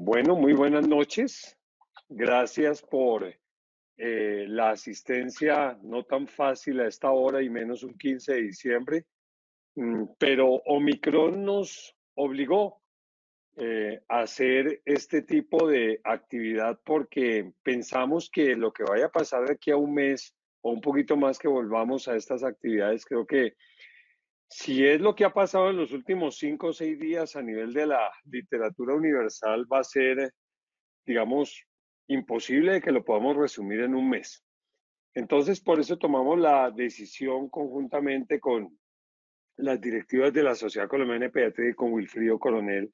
Bueno, muy buenas noches. Gracias por la asistencia no tan fácil a esta hora y menos un 15 de diciembre. Pero Omicron nos obligó a hacer este tipo de actividad porque pensamos que lo que vaya a pasar de aquí a un mes o un poquito más que volvamos a estas actividades, creo que si es lo que ha pasado en los últimos 5 o 6 días a nivel de la literatura universal, va a ser, digamos, imposible de que lo podamos resumir en un mes. Entonces, por eso tomamos la decisión conjuntamente con las directivas de la Sociedad Colombiana de Pediatría y con Wilfrido Coronel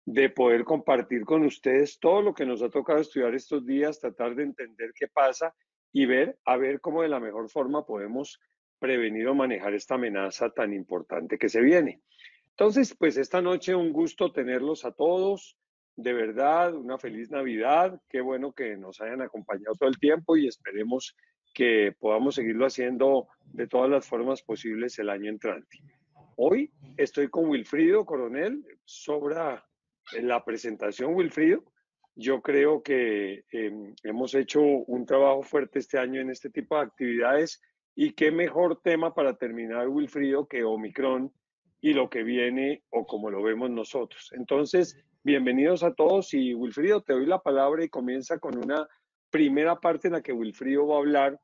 de poder compartir con ustedes todo lo que nos ha tocado estudiar estos días, tratar de entender qué pasa y ver, a ver cómo de la mejor forma podemos prevenir o manejar esta amenaza tan importante que se viene. Entonces, pues esta noche un gusto tenerlos a todos. De verdad, una feliz Navidad. Qué bueno que nos hayan acompañado todo el tiempo y esperemos que podamos seguirlo haciendo de todas las formas posibles el año entrante. Hoy estoy con Wilfrido Coronel. Sobra la presentación, Wilfrido. Yo creo que hemos hecho un trabajo fuerte este año en este tipo de actividades y qué mejor tema para terminar, Wilfrido, que Omicron y lo que viene o como lo vemos nosotros. Entonces, bienvenidos a todos y Wilfrido, te doy la palabra y comienza con una primera parte en la que Wilfrido va a hablar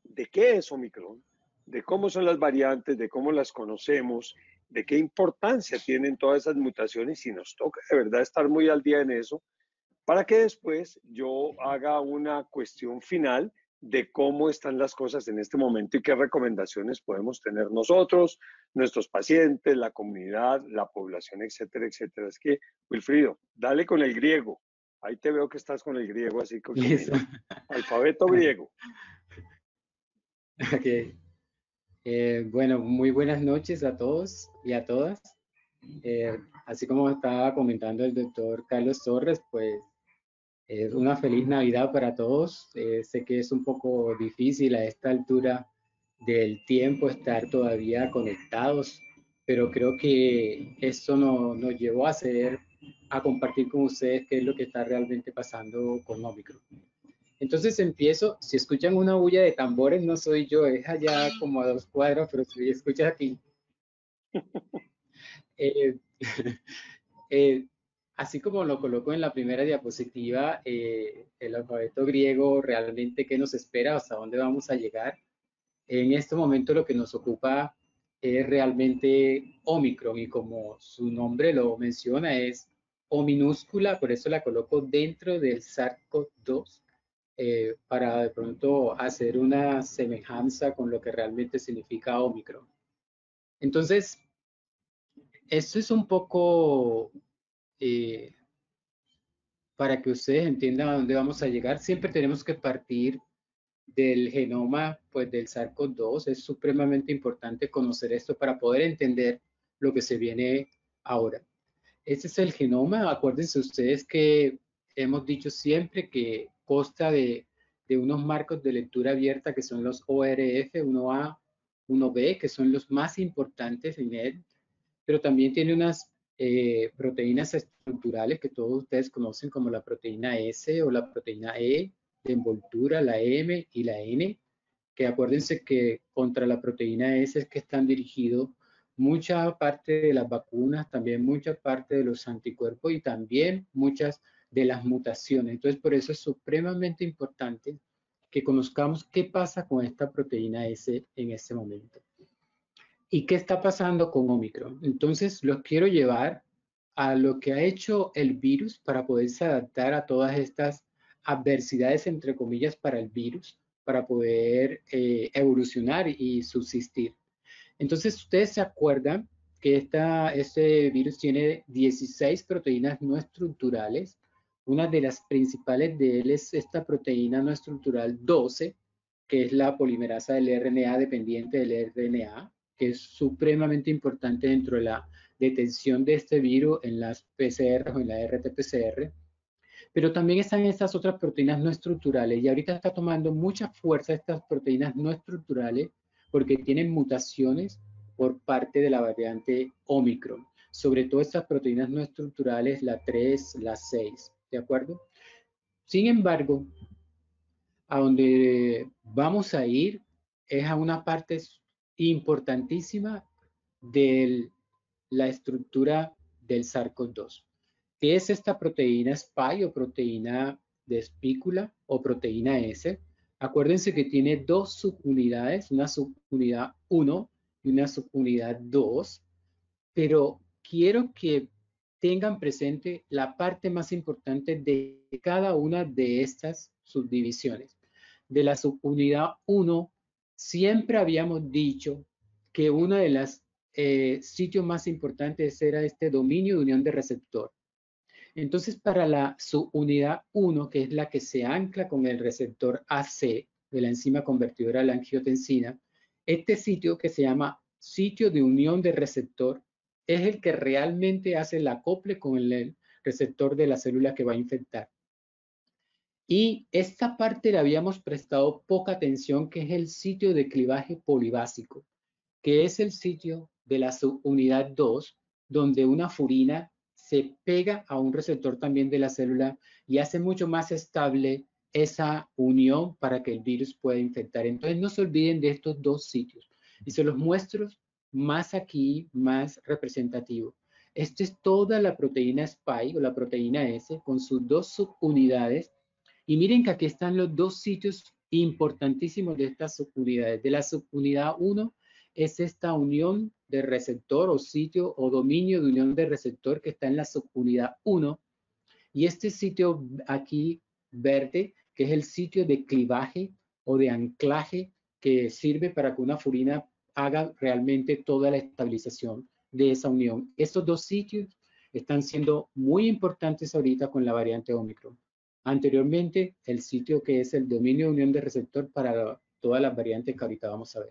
de qué es Omicron, de cómo son las variantes, de cómo las conocemos, de qué importancia tienen todas esas mutaciones y nos toca de verdad estar muy al día en eso, para que después yo haga una cuestión final de cómo están las cosas en este momento y qué recomendaciones podemos tener nosotros, nuestros pacientes, la comunidad, la población, etcétera, etcétera. Es que, Wilfrido, dale con el griego. Ahí te veo que estás con el griego, así que Listo. conmigo. Alfabeto griego. Okay. Bueno, muy buenas noches a todos y a todas. Así como estaba comentando el doctor Carlos Torres, pues es una feliz Navidad para todos. Sé que es un poco difícil a esta altura del tiempo estar todavía conectados, pero creo que esto nos llevó a compartir con ustedes qué es lo que está realmente pasando con Omicron. Entonces empiezo, si escuchan una bulla de tambores, no soy yo, es allá como a 2 cuadras, pero si escuchas aquí. Eh, eh, Así como lo coloco en la primera diapositiva, el alfabeto griego realmente qué nos espera, hasta dónde vamos a llegar. En este momento lo que nos ocupa es realmente Omicron y como su nombre lo menciona es O minúscula, por eso la coloco dentro del SARS-CoV-2 para de pronto hacer una semejanza con lo que realmente significa Omicron. Entonces, esto es un poco eh, para que ustedes entiendan a dónde vamos a llegar. Siempre tenemos que partir del genoma pues, del SARS-CoV-2. Es supremamente importante conocer esto para poder entender lo que se viene ahora. Este es el genoma. Acuérdense ustedes que hemos dicho siempre que consta de unos marcos de lectura abierta que son los ORF 1A, 1B, que son los más importantes en él, pero también tiene unas proteínas estructurales que todos ustedes conocen como la proteína S o la proteína E de envoltura, la M y la N, que acuérdense que contra la proteína S es que están dirigidos mucha parte de las vacunas, también mucha parte de los anticuerpos y también muchas de las mutaciones. Entonces, por eso es supremamente importante que conozcamos qué pasa con esta proteína S en este momento. ¿Y qué está pasando con Omicron? Entonces, los quiero llevar a lo que ha hecho el virus para poderse adaptar a todas estas adversidades, entre comillas, para el virus, para poder evolucionar y subsistir. Entonces, ustedes se acuerdan que este virus tiene 16 proteínas no estructurales. Una de las principales de él es esta proteína no estructural 12, que es la polimerasa del RNA dependiente del RNA, que es supremamente importante dentro de la detención de este virus en las PCR o en la RT-PCR. Pero también están estas otras proteínas no estructurales y ahorita está tomando mucha fuerza estas proteínas no estructurales porque tienen mutaciones por parte de la variante Omicron. sobre todo estas proteínas no estructurales, la 3, la 6, ¿de acuerdo? Sin embargo, a donde vamos a ir es a una parte importantísima de la estructura del SARS-CoV-2. ¿Qué es esta proteína spike o proteína de espícula o proteína S? Acuérdense que tiene dos subunidades, una subunidad 1 y una subunidad 2, pero quiero que tengan presente la parte más importante de cada una de estas subdivisiones. De la subunidad 1, siempre habíamos dicho que uno de los sitios más importantes era este dominio de unión de receptor. Entonces, para la subunidad 1, que es la que se ancla con el receptor AC de la enzima convertidora de la angiotensina, este sitio que se llama sitio de unión de receptor es el que realmente hace el acople con el receptor de la célula que va a infectar. Y esta parte le habíamos prestado poca atención, que es el sitio de clivaje polibásico, que es el sitio de la subunidad 2, donde una furina se pega a un receptor también de la célula y hace mucho más estable esa unión para que el virus pueda infectar. Entonces no se olviden de estos dos sitios. Y se los muestro más aquí, más representativo. Esta es toda la proteína spike o la proteína S con sus dos subunidades. Y miren que aquí están los dos sitios importantísimos de estas subunidades. De la subunidad 1 es esta unión de receptor o sitio o dominio de unión de receptor que está en la subunidad 1. Y este sitio aquí verde, que es el sitio de clivaje o de anclaje que sirve para que una furina haga realmente toda la estabilización de esa unión. Estos dos sitios están siendo muy importantes ahorita con la variante Omicron. Anteriormente, el sitio que es el dominio de unión de receptor para todas las variantes que ahorita vamos a ver.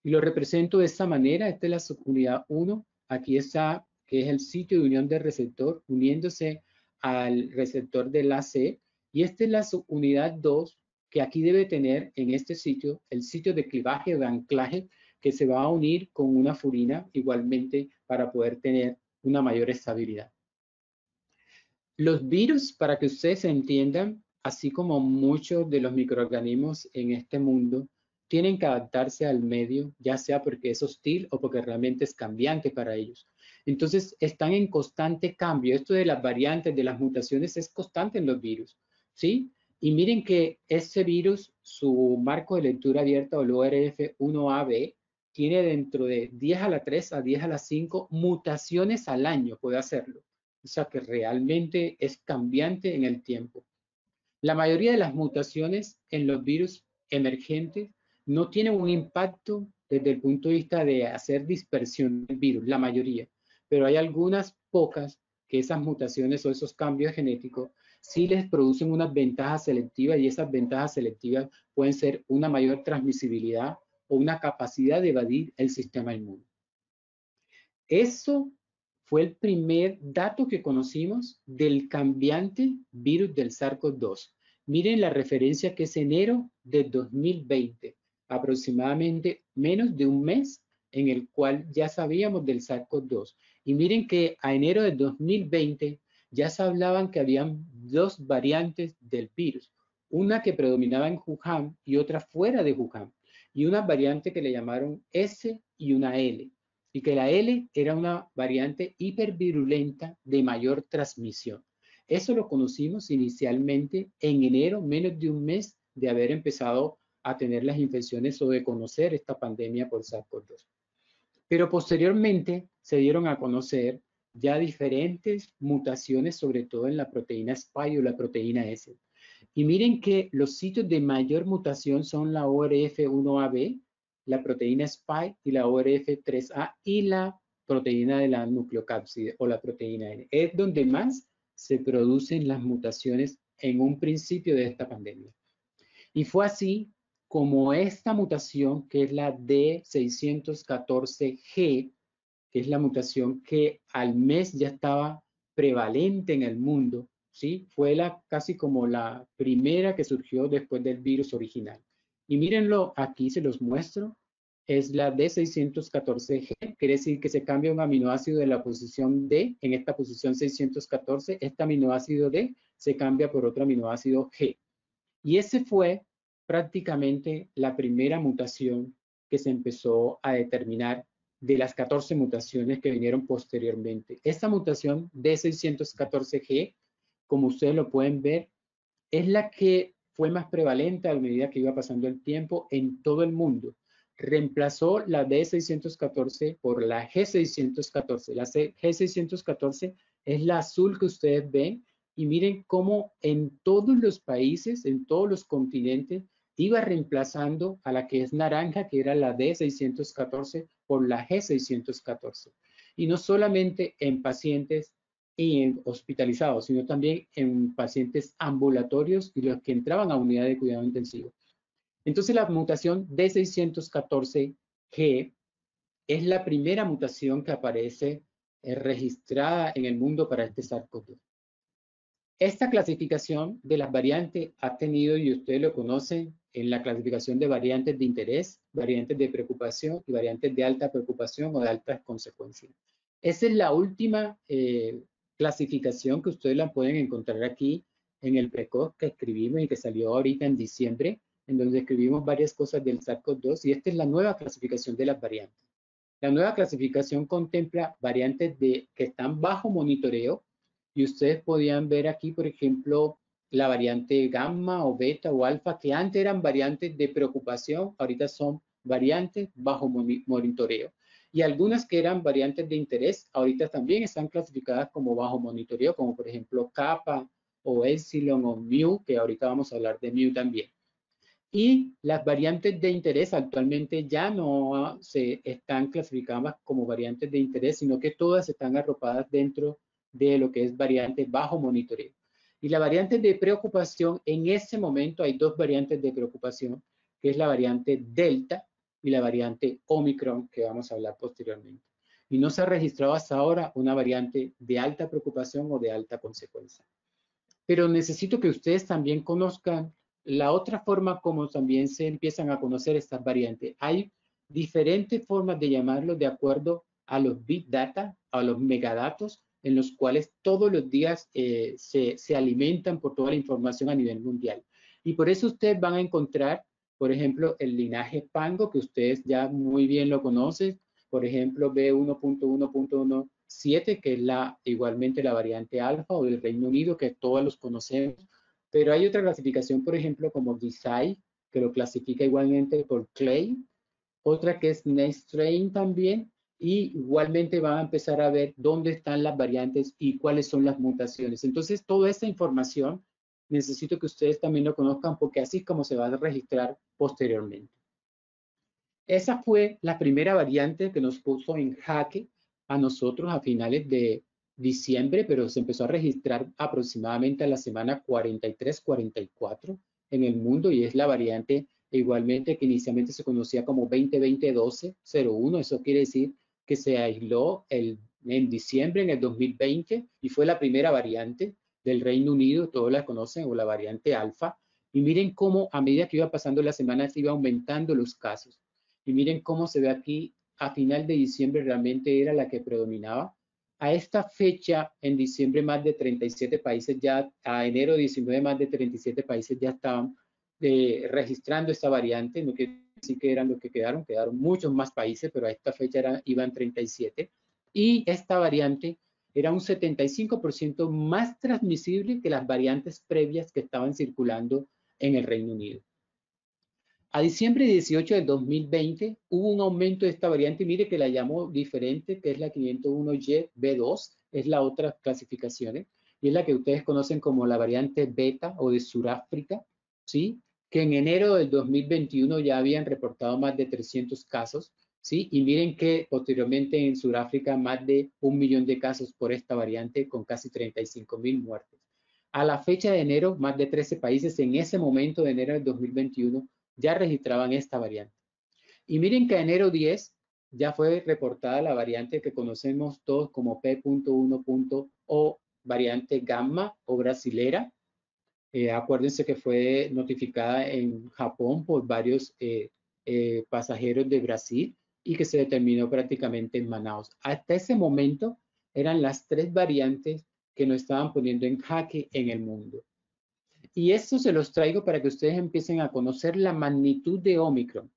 Y lo represento de esta manera. Esta es la subunidad 1. Aquí está, que es el sitio de unión del receptor, uniéndose al receptor del AC. Y esta es la subunidad 2, que aquí debe tener en este sitio, el sitio de clivaje o de anclaje, que se va a unir con una furina igualmente para poder tener una mayor estabilidad. Los virus, para que ustedes entiendan, así como muchos de los microorganismos en este mundo, tienen que adaptarse al medio, ya sea porque es hostil o porque realmente es cambiante para ellos. Entonces, están en constante cambio. Esto de las variantes, de las mutaciones, es constante en los virus, ¿sí? Y miren que este virus, su marco de lectura abierta o el ORF1AB, tiene dentro de 10 a la 3 a 10 a la 5 mutaciones al año, puede hacerlo. O sea que realmente es cambiante en el tiempo. La mayoría de las mutaciones en los virus emergentes no tienen un impacto desde el punto de vista de hacer dispersión del virus, la mayoría, pero hay algunas pocas que esas mutaciones o esos cambios genéticos sí les producen unas ventajas selectivas, y esas ventajas selectivas pueden ser una mayor transmisibilidad o una capacidad de evadir el sistema inmune. Eso fue el primer dato que conocimos del cambiante virus del SARS-CoV-2. Miren la referencia, que es enero de 2020, aproximadamente menos de un mes en el cual ya sabíamos del SARS-CoV-2. Y miren que a enero de 2020 ya se hablaban que habían dos variantes del virus, una que predominaba en Wuhan y otra fuera de Wuhan, y una variante que le llamaron S y una L, y que la L era una variante hipervirulenta de mayor transmisión. Eso lo conocimos inicialmente en enero, menos de un mes de haber empezado a tener las infecciones o de conocer esta pandemia por SARS-CoV-2. Pero posteriormente se dieron a conocer ya diferentes mutaciones, sobre todo en la proteína spike o la proteína S. Y miren que los sitios de mayor mutación son la ORF1AB, la proteína spike, y la ORF3A, y la proteína de la nucleocápside o la proteína N. Es donde más se producen las mutaciones en un principio de esta pandemia. Y fue así como esta mutación, que es la D614G, que es la mutación que al mes ya estaba prevalente en el mundo, ¿sí? Fue casi como la primera que surgió después del virus original. Y mírenlo, aquí se los muestro. es la D614G, quiere decir que se cambia un aminoácido de la posición D, en esta posición 614, este aminoácido D se cambia por otro aminoácido G. Y ese fue prácticamente la primera mutación que se empezó a determinar de las 14 mutaciones que vinieron posteriormente. Esta mutación D614G, como ustedes lo pueden ver, es la que fue más prevalente a medida que iba pasando el tiempo en todo el mundo. Reemplazó la D614 por la G614. La G614 es la azul que ustedes ven y miren cómo en todos los países, en todos los continentes, iba reemplazando a la que es naranja, que era la D614, por la G614. Y no solamente en pacientes y hospitalizados, sino también en pacientes ambulatorios y los que entraban a unidad de cuidado intensivo. Entonces, la mutación D614G es la primera mutación que aparece registrada en el mundo para este SARS-CoV-2. Esta clasificación de las variantes ha tenido, y ustedes lo conocen, en la clasificación de variantes de interés, variantes de preocupación y variantes de alta preocupación o de altas consecuencias. Esa es la última clasificación que ustedes la pueden encontrar aquí en el PRECOG que escribimos y que salió ahorita en diciembre, en donde escribimos varias cosas del SARS-CoV-2, y esta es la nueva clasificación de las variantes. La nueva clasificación contempla variantes que están bajo monitoreo, y ustedes podían ver aquí, por ejemplo, la variante gamma o beta o alfa, que antes eran variantes de preocupación, ahorita son variantes bajo monitoreo. Y algunas que eran variantes de interés, ahorita también están clasificadas como bajo monitoreo, como por ejemplo kappa o epsilon o mu, que ahorita vamos a hablar de mu también. Y las variantes de interés actualmente ya no se están clasificadas como variantes de interés, sino que todas están arropadas dentro de lo que es variante bajo monitoreo. Y la variante de preocupación, en ese momento hay dos variantes de preocupación, que es la variante Delta y la variante Omicron, que vamos a hablar posteriormente. Y no se ha registrado hasta ahora una variante de alta preocupación o de alta consecuencia. Pero necesito que ustedes también conozcan la otra forma como también se empiezan a conocer estas variantes. Hay diferentes formas de llamarlo de acuerdo a los big data, a los megadatos, en los cuales todos los días se alimentan por toda la información a nivel mundial. Y por eso ustedes van a encontrar, por ejemplo, el linaje Pango, que ustedes ya muy bien lo conocen, por ejemplo, B1.1.17, que es igualmente la variante alfa o del Reino Unido, que todos los conocemos. Pero hay otra clasificación, por ejemplo, como DISAI, que lo clasifica igualmente por Clay, otra que es Next Strain también, y igualmente van a empezar a ver dónde están las variantes y cuáles son las mutaciones. Entonces, toda esta información necesito que ustedes también lo conozcan, porque así es como se va a registrar posteriormente. Esa fue la primera variante que nos puso en jaque a nosotros a finales de diciembre, pero se empezó a registrar aproximadamente a la semana 43-44 en el mundo, y es la variante igualmente que inicialmente se conocía como 2020-12-01. Eso quiere decir que se aisló en diciembre en el 2020 y fue la primera variante del Reino Unido, todos la conocen, o la variante alfa. Y miren cómo a medida que iba pasando la semana se iba aumentando los casos. Y miren cómo se ve aquí, a final de diciembre realmente era la que predominaba. A esta fecha, en diciembre, más de 37 países ya, a enero 19, más de 37 países ya estaban registrando esta variante. No quiere decir que eran los que quedaron muchos más países, pero a esta fecha iban 37. Y esta variante era un 75% más transmisible que las variantes previas que estaban circulando en el Reino Unido. A diciembre 18 de 2020 hubo un aumento de esta variante, y mire que la llamo diferente, que es la 501Y-B2, es la otra clasificación, y es la que ustedes conocen como la variante beta o de Sudáfrica, ¿sí? Que en enero del 2021 ya habían reportado más de 300 casos, ¿sí? Y miren que posteriormente en Sudáfrica más de 1 millón de casos por esta variante, con casi 35,000 muertes. A la fecha de enero, más de 13 países en ese momento de enero del 2021 ya registraban esta variante. Y miren que a enero 10 ya fue reportada la variante que conocemos todos como P.1. o variante gamma o brasilera. Acuérdense que fue notificada en Japón por varios pasajeros de Brasil y que se determinó prácticamente en Manaus. Hasta ese momento eran las 3 variantes que nos estaban poniendo en jaque en el mundo. Y esto se los traigo para que ustedes empiecen a conocer la magnitud de Omicron,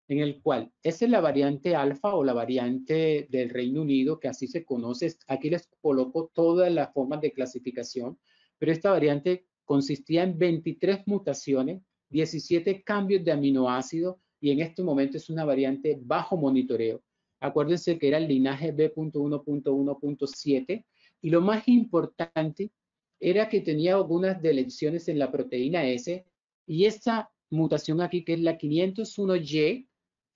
en el cual esa es la variante alfa o la variante del Reino Unido, que así se conoce. Aquí les coloco todas las formas de clasificación, pero esta variante consistía en 23 mutaciones, 17 cambios de aminoácidos y en este momento es una variante bajo monitoreo. Acuérdense que era el linaje B.1.1.7 y lo más importante era que tenía algunas delecciones en la proteína S y esta mutación aquí, que es la 501Y,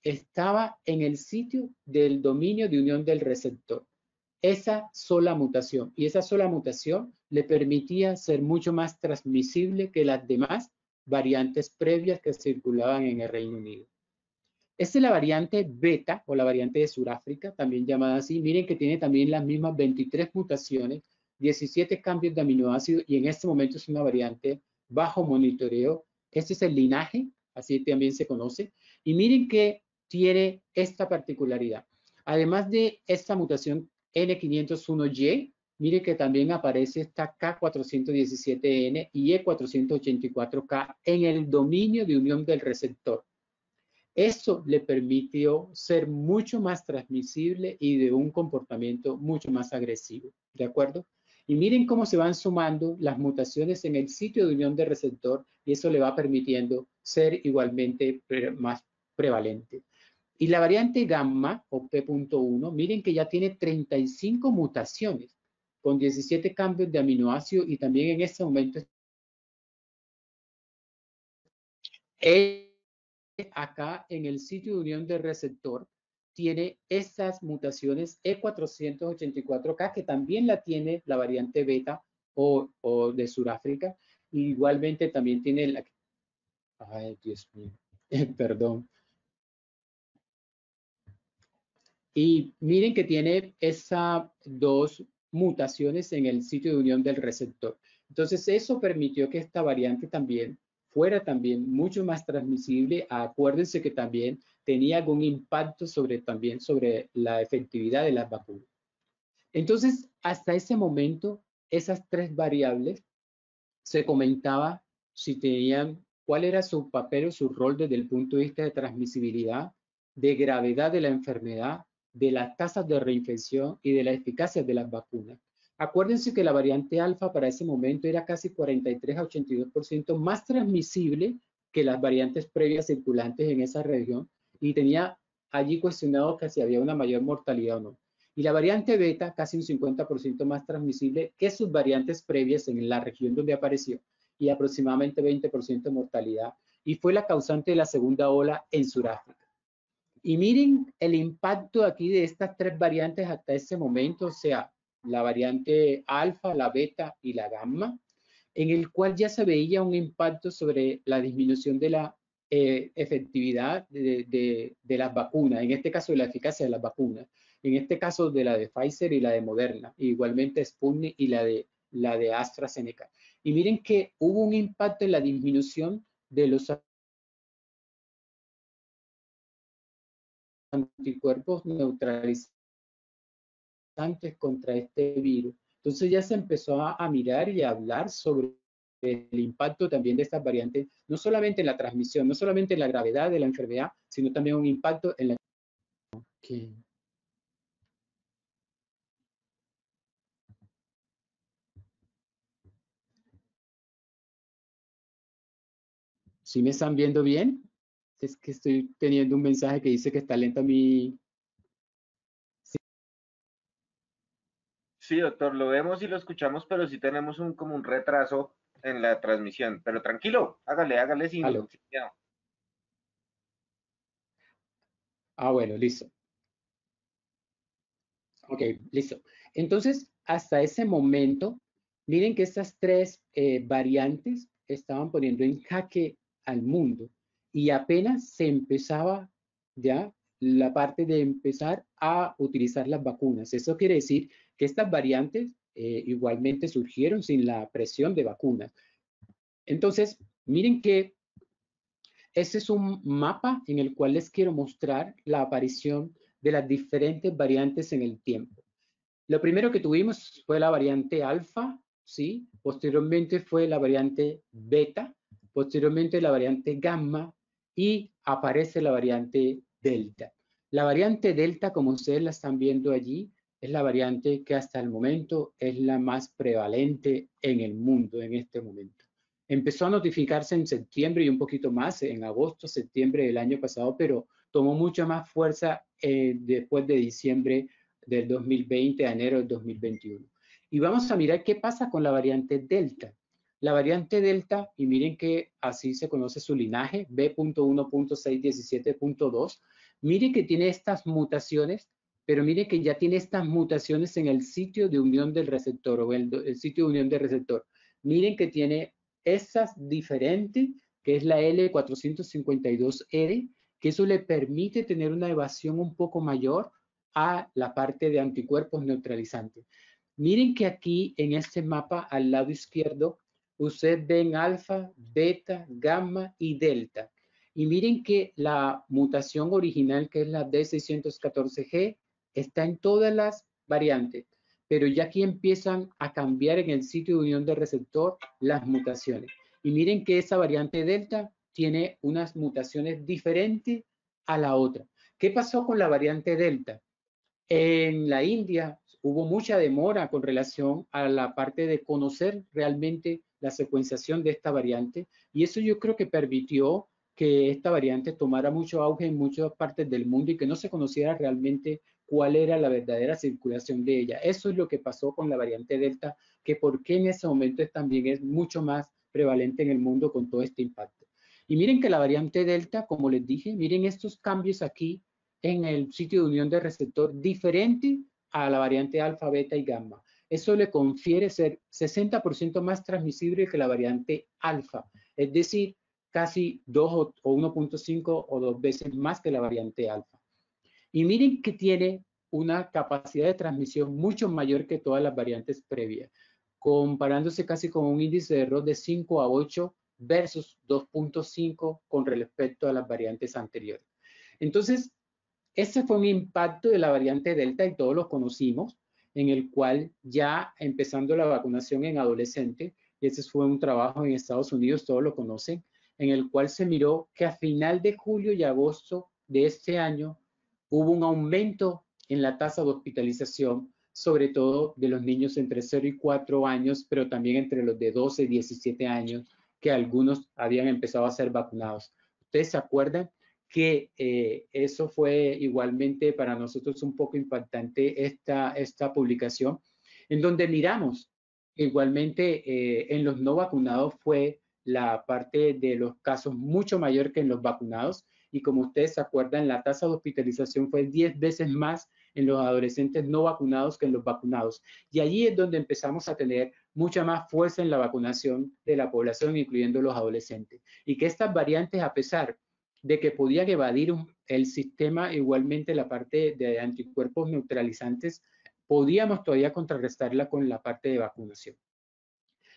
estaba en el sitio del dominio de unión del receptor. Esa sola mutación. Y esa sola mutación le permitía ser mucho más transmisible que las demás variantes previas que circulaban en el Reino Unido. Esta es la variante beta o la variante de Sudáfrica, también llamada así. Miren que tiene también las mismas 23 mutaciones, 17 cambios de aminoácidos y en este momento es una variante bajo monitoreo. Este es el linaje, así también se conoce. Y miren que tiene esta particularidad. Además de esta mutación N501Y, miren que también aparece esta K417N y E484K en el dominio de unión del receptor. Eso le permitió ser mucho más transmisible y de un comportamiento mucho más agresivo, ¿de acuerdo? Y miren cómo se van sumando las mutaciones en el sitio de unión de receptor y eso le va permitiendo ser igualmente más prevalente. Y la variante gamma o P.1, miren que ya tiene 35 mutaciones con 17 cambios de aminoácido y también en este momento acá en el sitio de unión del receptor tiene estas mutaciones E484K, que también la tiene la variante beta o de Sudáfrica. Igualmente también tiene la... Ay, Dios mío, perdón. Y miren que tiene esas 2 mutaciones en el sitio de unión del receptor. Entonces eso permitió que esta variante también fuera también mucho más transmisible. Acuérdense que también tenía algún impacto también sobre la efectividad de las vacunas. Entonces, hasta ese momento, esas 3 variables se comentaba si tenían, cuál era su papel o su rol desde el punto de vista de transmisibilidad, de gravedad de la enfermedad, de las tasas de reinfección y de la eficacia de las vacunas. Acuérdense que la variante alfa para ese momento era casi 43 a 82% más transmisible que las variantes previas circulantes en esa región y tenía allí cuestionado que si había una mayor mortalidad o no. Y la variante beta, casi un 50% más transmisible que sus variantes previas en la región donde apareció y aproximadamente 20% de mortalidad. Y fue la causante de la segunda ola en Sudáfrica. Y miren el impacto aquí de estas 3 variantes hasta ese momento, o sea, la variante alfa, la beta y la gamma, en el cual ya se veía un impacto sobre la disminución de la efectividad de las vacunas, en este caso de la eficacia de las vacunas, en este caso de la de Pfizer y la de Moderna, igualmente Sputnik y la de AstraZeneca. Y miren que hubo un impacto en la disminución de los anticuerpos neutralizantes contra este virus. Entonces ya se empezó a mirar y a hablar sobre el impacto también de estas variantes, no solamente en la transmisión, no solamente en la gravedad de la enfermedad, sino también un impacto en la... Okay. ¿Sí me están viendo bien? Es que estoy teniendo un mensaje que dice que está lenta mi... Sí, doctor, lo vemos y lo escuchamos, pero sí tenemos como un retraso en la transmisión. Pero tranquilo, hágale sin miedo. Ah, bueno, listo. Ok, listo. Entonces, hasta ese momento, miren que estas 3 variantes estaban poniendo en jaque al mundo y apenas se empezaba ya la parte de empezar a utilizar las vacunas. Eso quiere decir que estas variantes igualmente surgieron sin la presión de vacunas. Entonces, miren que Ese es un mapa en el cual les quiero mostrar la aparición de las diferentes variantes en el tiempo. Lo primero que tuvimos fue la variante alfa, ¿sí? Posteriormente fue la variante beta, posteriormente la variante gamma y aparece la variante delta. La variante delta, como ustedes la están viendo allí, es la variante que hasta el momento es la más prevalente en el mundo en este momento. Empezó a notificarse en septiembre y un poquito más, en agosto, septiembre del año pasado, pero tomó mucha más fuerza después de diciembre del 2020 a enero del 2021. Y vamos a mirar qué pasa con la variante Delta. La variante Delta, y miren que así se conoce su linaje, B.1.617.2, miren que tiene estas mutaciones, pero miren que ya tiene estas mutaciones en el sitio de unión del receptor o el sitio de unión del receptor. Miren que tiene esas diferentes, que es la L452R, que eso le permite tener una evasión un poco mayor a la parte de anticuerpos neutralizantes. Miren que aquí en este mapa al lado izquierdo, ustedes ven alfa, beta, gamma y delta. Y miren que la mutación original, que es la D614G, está en todas las variantes, pero ya aquí empiezan a cambiar en el sitio de unión de receptor las mutaciones. Y miren que esa variante delta tiene unas mutaciones diferentes a la otra. ¿Qué pasó con la variante delta? En la India hubo mucha demora con relación a la parte de conocer realmente la secuenciación de esta variante y eso yo creo que permitió que esta variante tomara mucho auge en muchas partes del mundo y que no se conociera realmente cuál era la verdadera circulación de ella. Eso es lo que pasó con la variante Delta, que por qué en ese momento también es mucho más prevalente en el mundo con todo este impacto. Y miren que la variante Delta, como les dije, miren estos cambios aquí en el sitio de unión de receptor diferente a la variante alfa, beta y gamma. Eso le confiere ser 60% más transmisible que la variante alfa, es decir, casi 2 o 1.5 o 2 veces más que la variante alfa. Y miren que tiene una capacidad de transmisión mucho mayor que todas las variantes previas, comparándose casi con un índice de error de 5 a 8 versus 2.5 con respecto a las variantes anteriores. Entonces, ese fue un impacto de la variante Delta y todos lo conocimos, en el cual ya empezando la vacunación en adolescentes, y ese fue un trabajo en Estados Unidos, todos lo conocen, en el cual se miró que a final de julio y agosto de este año hubo un aumento en la tasa de hospitalización, sobre todo de los niños entre 0 y 4 años, pero también entre los de 12 y 17 años, que algunos habían empezado a ser vacunados. ¿Ustedes se acuerdan que eso fue igualmente para nosotros un poco impactante esta publicación, en donde miramos igualmente en los no vacunados fue la parte de los casos mucho mayor que en los vacunados y como ustedes se acuerdan la tasa de hospitalización fue 10 veces más en los adolescentes no vacunados que en los vacunados y allí es donde empezamos a tener mucha más fuerza en la vacunación de la población incluyendo los adolescentes y que estas variantes a pesar de que podían evadir el sistema, igualmente la parte de anticuerpos neutralizantes, podíamos todavía contrarrestarla con la parte de vacunación.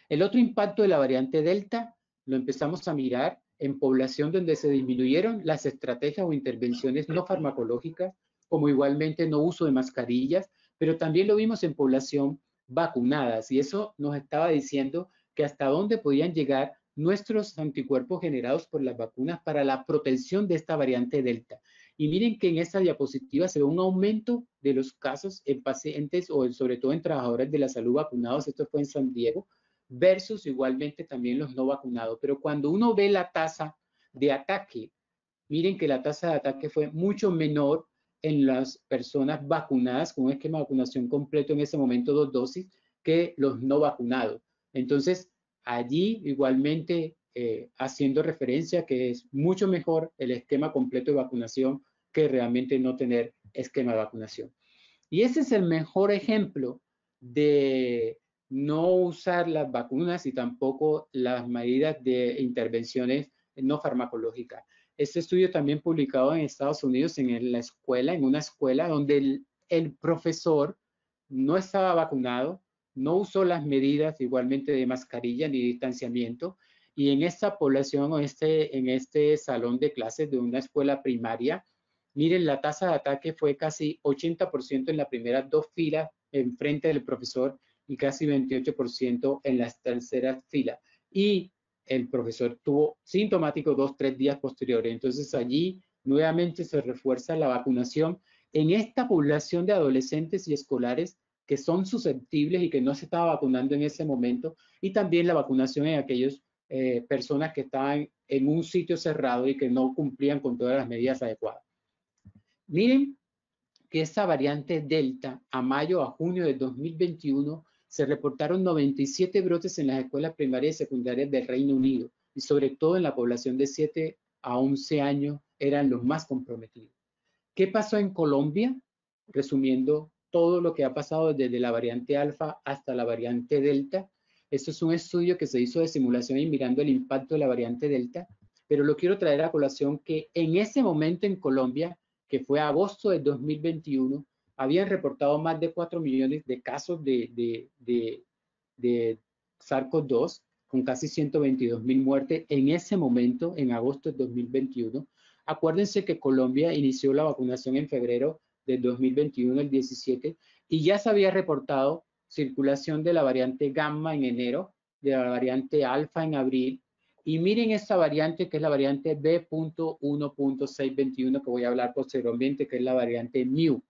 El otro impacto de la variante Delta lo empezamos a mirar en población donde se disminuyeron las estrategias o intervenciones no farmacológicas, como igualmente no uso de mascarillas, pero también lo vimos en población vacunadas y eso nos estaba diciendo que hasta dónde podían llegar nuestros anticuerpos generados por las vacunas para la protección de esta variante Delta. Y miren que en esta diapositiva se ve un aumento de los casos en pacientes o sobre todo en trabajadores de la salud vacunados, esto fue en San Diego, versus igualmente también los no vacunados. Pero cuando uno ve la tasa de ataque, miren que la tasa de ataque fue mucho menor en las personas vacunadas con un esquema de vacunación completo en ese momento 2 dosis que los no vacunados. Entonces, allí igualmente haciendo referencia que es mucho mejor el esquema completo de vacunación que realmente no tener esquema de vacunación. Y ese es el mejor ejemplo de no usar las vacunas y tampoco las medidas de intervenciones no farmacológicas. Este estudio también publicado en Estados Unidos en la escuela, en una escuela donde el profesor no estaba vacunado, no usó las medidas igualmente de mascarilla ni distanciamiento Y en esta población, en este salón de clases de una escuela primaria, miren, la tasa de ataque fue casi 80% en las primeras dos filas en frente del profesor y casi 28% en las terceras filas. Y el profesor tuvo sintomático 2-3 días posteriores. Entonces allí nuevamente se refuerza la vacunación en esta población de adolescentes y escolares que son susceptibles y que no se estaba vacunando en ese momento, y también la vacunación en aquellas personas que estaban en un sitio cerrado y que no cumplían con todas las medidas adecuadas. Miren que esta variante Delta, a mayo a junio de 2021, se reportaron 97 brotes en las escuelas primarias y secundarias del Reino Unido, y sobre todo en la población de 7 a 11 años eran los más comprometidos. ¿Qué pasó en Colombia? Resumiendo todo lo que ha pasado desde la variante alfa hasta la variante delta. Esto es un estudio que se hizo de simulación y mirando el impacto de la variante delta, pero lo quiero traer a colación que en ese momento en Colombia, que fue agosto de 2021, habían reportado más de 4 millones de casos de SARS-CoV-2, con casi 122,000 muertes en ese momento, en agosto de 2021. Acuérdense que Colombia inició la vacunación en febrero del 2021, el 17, y ya se había reportado circulación de la variante gamma en enero, de la variante alfa en abril, y miren esta variante que es la variante B.1.621 que voy a hablar posteriormente, que es la variante Mu,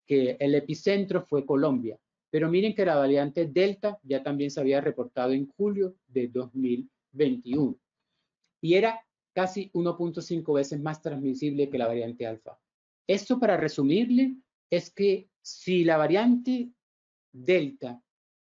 que el epicentro fue Colombia. Pero miren que la variante Delta ya también se había reportado en julio de 2021 y era casi 1.5 veces más transmisible que la variante alfa. Esto, para resumirle, es que si la variante Delta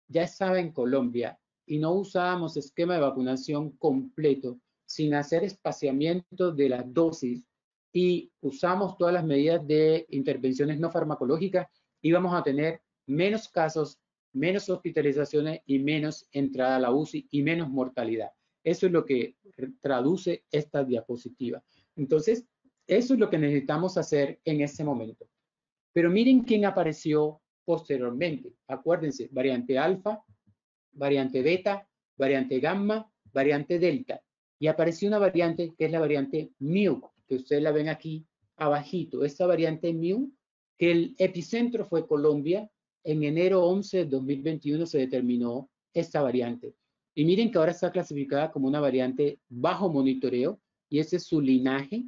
ya estaba en Colombia y no usábamos esquema de vacunación completo, sin hacer espaciamiento de las dosis y usamos todas las medidas de intervenciones no farmacológicas, íbamos a tener menos casos, menos hospitalizaciones y menos entrada a la UCI y menos mortalidad. Eso es lo que traduce esta diapositiva. Entonces, eso es lo que necesitamos hacer en este momento. Pero miren quién apareció posteriormente. Acuérdense, variante alfa, variante beta, variante gamma, variante delta. Y apareció una variante que es la variante Mu, que ustedes la ven aquí abajito. Esta variante Mu, que el epicentro fue Colombia, en enero 11 de 2021 se determinó esta variante. Y miren que ahora está clasificada como una variante bajo monitoreo, y ese es su linaje.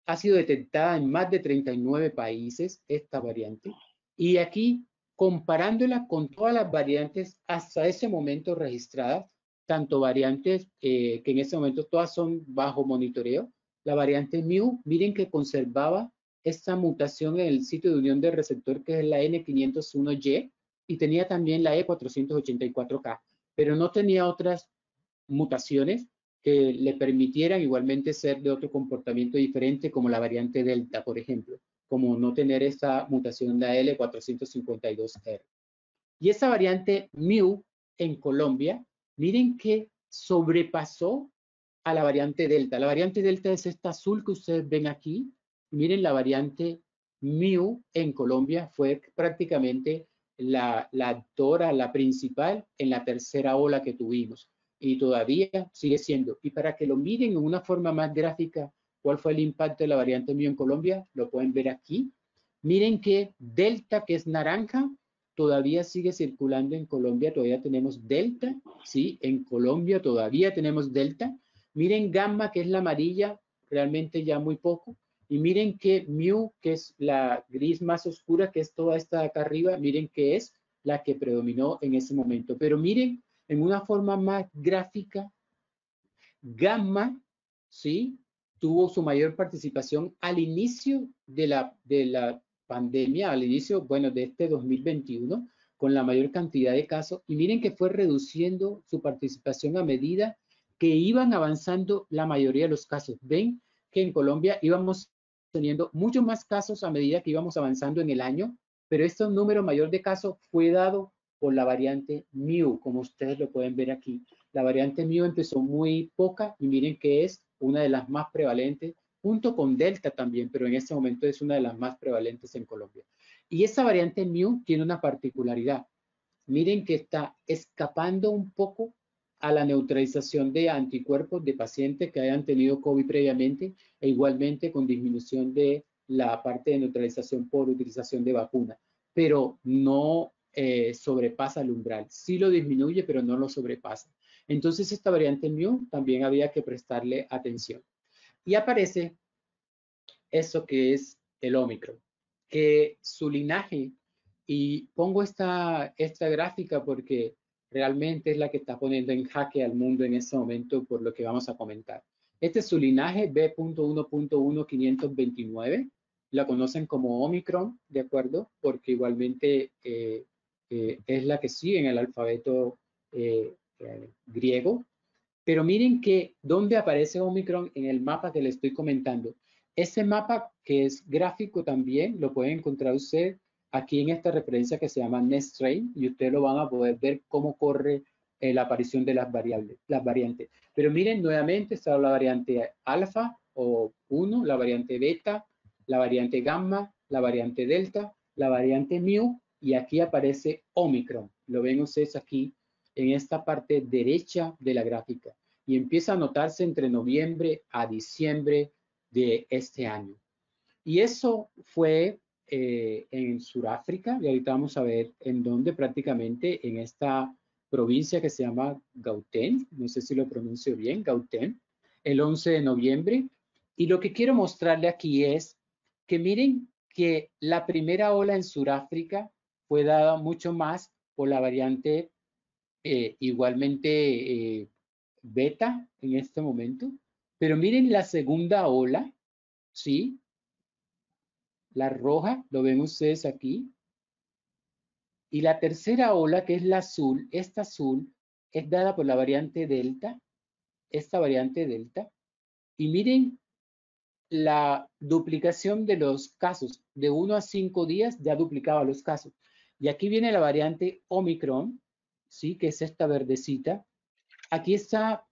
Ha sido detectada en más de 39 países esta variante. Y aquí, comparándola con todas las variantes hasta ese momento registradas, tanto variantes que en ese momento todas son bajo monitoreo, la variante Mu, miren que conservaba esta mutación en el sitio de unión del receptor, que es la N501Y, y tenía también la E484K, pero no tenía otras mutaciones que le permitieran igualmente ser de otro comportamiento diferente, como la variante Delta, por ejemplo, como no tener esta mutación de L452R. Y esa variante Mu en Colombia, miren que sobrepasó a la variante Delta. La variante Delta es esta azul que ustedes ven aquí. Miren, la variante Mu en Colombia fue prácticamente la actora, la principal en la tercera ola que tuvimos. Y todavía sigue siendo. Y para que lo miren en una forma más gráfica, cuál fue el impacto de la variante Mu en Colombia, lo pueden ver aquí. Miren que Delta, que es naranja, todavía sigue circulando en Colombia, todavía tenemos Delta, ¿sí? En Colombia todavía tenemos Delta. Miren Gamma, que es la amarilla, realmente ya muy poco. Y miren que Mu, que es la gris más oscura, que es toda esta de acá arriba, miren que es la que predominó en ese momento. Pero miren, en una forma más gráfica, Gamma, ¿sí? Tuvo su mayor participación al inicio de la pandemia, al inicio, bueno, de este 2021, con la mayor cantidad de casos. Y miren que fue reduciendo su participación a medida que iban avanzando la mayoría de los casos. Ven que en Colombia íbamos teniendo muchos más casos a medida que íbamos avanzando en el año, pero este número mayor de casos fue dado por la variante Mu, como ustedes lo pueden ver aquí. La variante Mu empezó muy poca y miren que es una de las más prevalentes, junto con Delta también, pero en este momento es una de las más prevalentes en Colombia. Y esta variante Mu tiene una particularidad. Miren que está escapando un poco a la neutralización de anticuerpos de pacientes que hayan tenido COVID previamente e igualmente con disminución de la parte de neutralización por utilización de vacuna, pero no sobrepasa el umbral. Sí lo disminuye, pero no lo sobrepasa. Entonces, esta variante Mu también había que prestarle atención. Y aparece eso que es el Omicron, que su linaje, y pongo esta gráfica porque realmente es la que está poniendo en jaque al mundo en este momento por lo que vamos a comentar. Este es su linaje B.1.1.529, la conocen como Omicron, ¿de acuerdo? Porque igualmente es la que sigue en el alfabeto griego. Pero miren que dónde aparece Omicron en el mapa que le estoy comentando. Ese mapa que es gráfico también lo puede encontrar usted aquí en esta referencia que se llama NestStrain y ustedes lo van a poder ver cómo corre la aparición de las variantes. Pero miren, nuevamente está la variante alfa o 1, la variante beta, la variante gamma, la variante delta, la variante mu y aquí aparece Omicron. Lo ven ustedes aquí en esta parte derecha de la gráfica y empieza a notarse entre noviembre a diciembre de este año. Y eso fue en Sudáfrica, y ahorita vamos a ver en dónde prácticamente en esta provincia que se llama Gauteng, no sé si lo pronuncio bien, Gauteng, el 11 de noviembre. Y lo que quiero mostrarle aquí es que miren que la primera ola en Sudáfrica fue dada mucho más por la variante igualmente beta en este momento, pero miren la segunda ola, ¿sí? La roja, lo ven ustedes aquí, y la tercera ola, que es la azul, esta azul, es dada por la variante delta, esta variante delta, y miren la duplicación de los casos, de 1 a 5 días ya duplicaba los casos. Y aquí viene la variante Omicron, ¿sí? Que es esta verdecita. Aquí está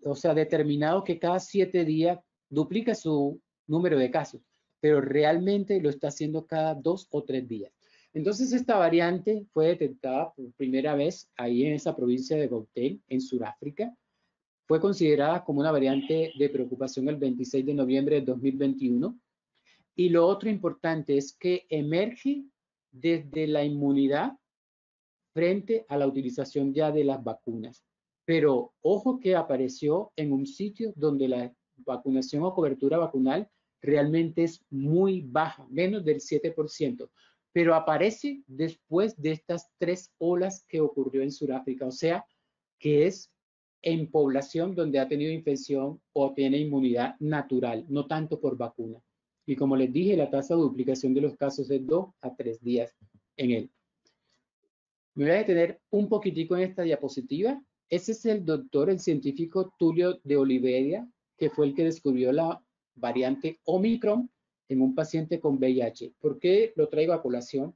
o sea, determinado que cada 7 días duplica su número de casos, pero realmente lo está haciendo cada 2 o 3 días. Entonces, esta variante fue detectada por primera vez ahí en esa provincia de Gauteng, en Sudáfrica. Fue considerada como una variante de preocupación el 26 de noviembre de 2021. Y lo otro importante es que emerge desde la inmunidad frente a la utilización ya de las vacunas. Pero ojo que apareció en un sitio donde la vacunación o cobertura vacunal realmente es muy baja, menos del 7%, pero aparece después de estas 3 olas que ocurrió en Sudáfrica, o sea, que es en población donde ha tenido infección o tiene inmunidad natural, no tanto por vacuna. Y como les dije, la tasa de duplicación de los casos es 2 a 3 días en él. Me voy a detener un poquitico en esta diapositiva. Ese es el doctor, el científico Tulio de Oliveira, que fue el que descubrió la variante Omicron en un paciente con VIH. ¿Por qué lo traigo a colación?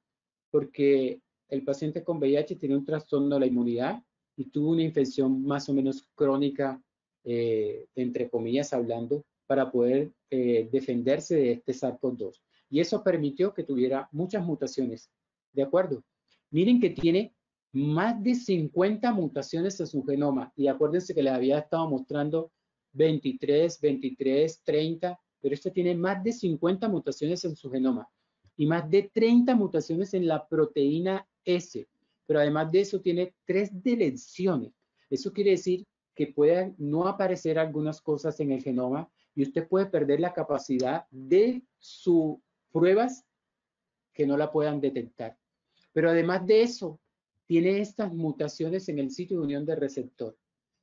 Porque el paciente con VIH tiene un trastorno de la inmunidad y tuvo una infección más o menos crónica, entre comillas hablando, para poder defenderse de este SARS-CoV-2. Y eso permitió que tuviera muchas mutaciones. ¿De acuerdo? Miren que tiene más de 50 mutaciones en su genoma. Y acuérdense que les había estado mostrando 23, 23, 30, pero este tiene más de 50 mutaciones en su genoma y más de 30 mutaciones en la proteína S. Pero además de eso tiene 3 deleciones. Eso quiere decir que pueden no aparecer algunas cosas en el genoma y usted puede perder la capacidad de sus pruebas que no la puedan detectar. Pero además de eso, tiene estas mutaciones en el sitio de unión de receptor.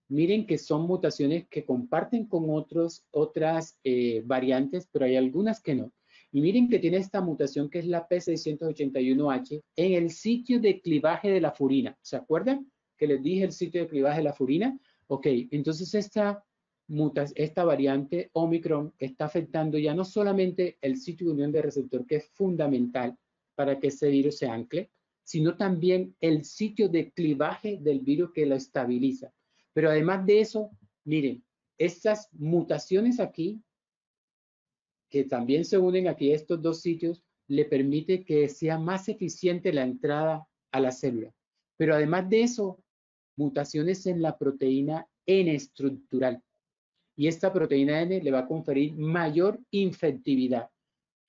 Miren que son mutaciones que comparten con otras variantes, pero hay algunas que no. Y miren que tiene esta mutación que es la P681H en el sitio de clivaje de la furina. ¿Se acuerdan que les dije el sitio de clivaje de la furina? Ok, entonces esta variante Omicron está afectando ya no solamente el sitio de unión de receptor, que es fundamental para que ese virus se ancle, sino también el sitio de clivaje del virus que lo estabiliza. Pero además de eso, miren, estas mutaciones aquí, que también se unen aquí a estos dos sitios, le permite que sea más eficiente la entrada a la célula. Pero además de eso, mutaciones en la proteína N estructural. Y esta proteína N le va a conferir mayor infectividad,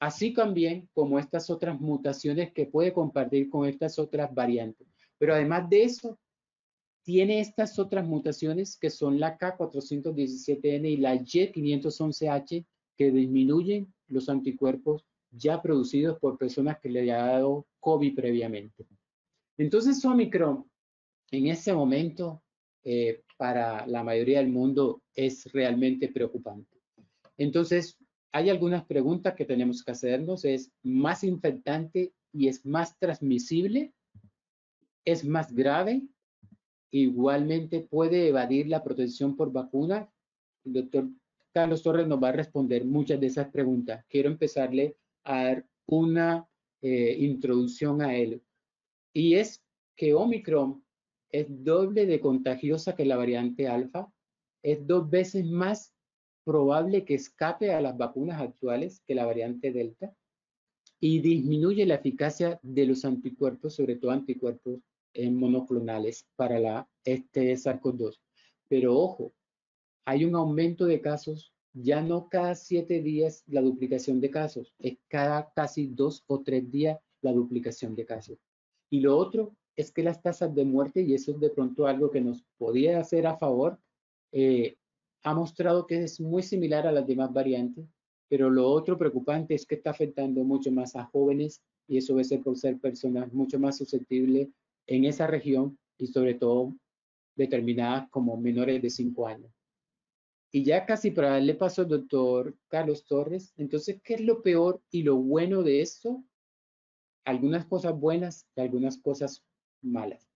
así también como estas otras mutaciones que puede compartir con estas otras variantes. Pero además de eso, tiene estas otras mutaciones que son la K417N y la Y511H que disminuyen los anticuerpos ya producidos por personas que le ha dado COVID previamente. Entonces, Omicron, en ese momento, para la mayoría del mundo es realmente preocupante. Entonces, hay algunas preguntas que tenemos que hacernos. ¿Es más infectante y es más transmisible? ¿Es más grave? Igualmente puede evadir la protección por vacuna. El doctor Carlos Torres nos va a responder muchas de esas preguntas. Quiero empezarle a dar una introducción a él. Y es que Omicron es doble de contagiosa que la variante alfa, es 2 veces más probable que escape a las vacunas actuales que la variante delta y disminuye la eficacia de los anticuerpos, sobre todo anticuerpos monoclonales para este SARS-CoV-2. Pero ojo, hay un aumento de casos, ya no cada 7 días la duplicación de casos, es cada casi 2 o 3 días la duplicación de casos. Y lo otro es que las tasas de muerte, y eso es de pronto algo que nos podía hacer a favor, ha mostrado que es muy similar a las demás variantes, pero lo otro preocupante es que está afectando mucho más a jóvenes y eso debe ser por ser personas mucho más susceptibles en esa región y sobre todo determinadas como menores de 5 años. Y ya casi para darle paso al doctor Carlos Torres, entonces, ¿qué es lo peor y lo bueno de esto? Algunas cosas buenas y algunas cosas malas.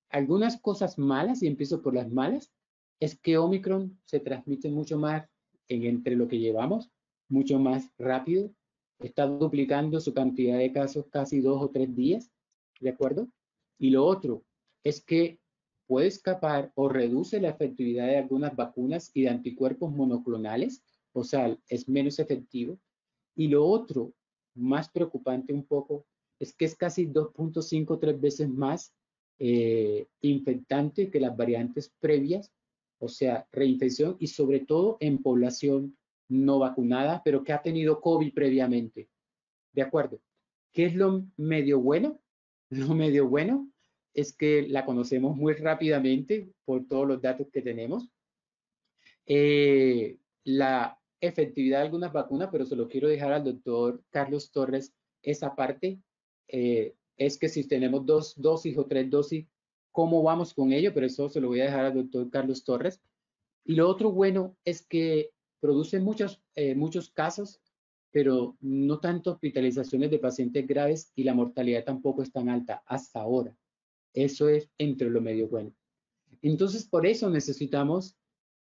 Algunas cosas malas, y empiezo por las malas, es que Omicron se transmite mucho más entre lo que llevamos, mucho más rápido, está duplicando su cantidad de casos casi 2 o 3 días, ¿de acuerdo? Y lo otro es que puede escapar o reduce la efectividad de algunas vacunas y de anticuerpos monoclonales, o sea, es menos efectivo. Y lo otro, más preocupante un poco, es que es casi 2.5 o 3 veces más infectante que las variantes previas, o sea, reinfección y sobre todo en población no vacunada, pero que ha tenido COVID previamente. ¿De acuerdo? ¿Qué es lo medio bueno? Lo medio bueno es que la conocemos muy rápidamente por todos los datos que tenemos. La efectividad de algunas vacunas, pero se lo quiero dejar al doctor Carlos Torres, esa parte, es que si tenemos 2 dosis o 3 dosis, ¿cómo vamos con ello? Pero eso se lo voy a dejar al doctor Carlos Torres. Y lo otro bueno es que produce muchos casos, pero no tanto hospitalizaciones de pacientes graves y la mortalidad tampoco es tan alta hasta ahora. Eso es entre lo medio bueno. Entonces, por eso necesitamos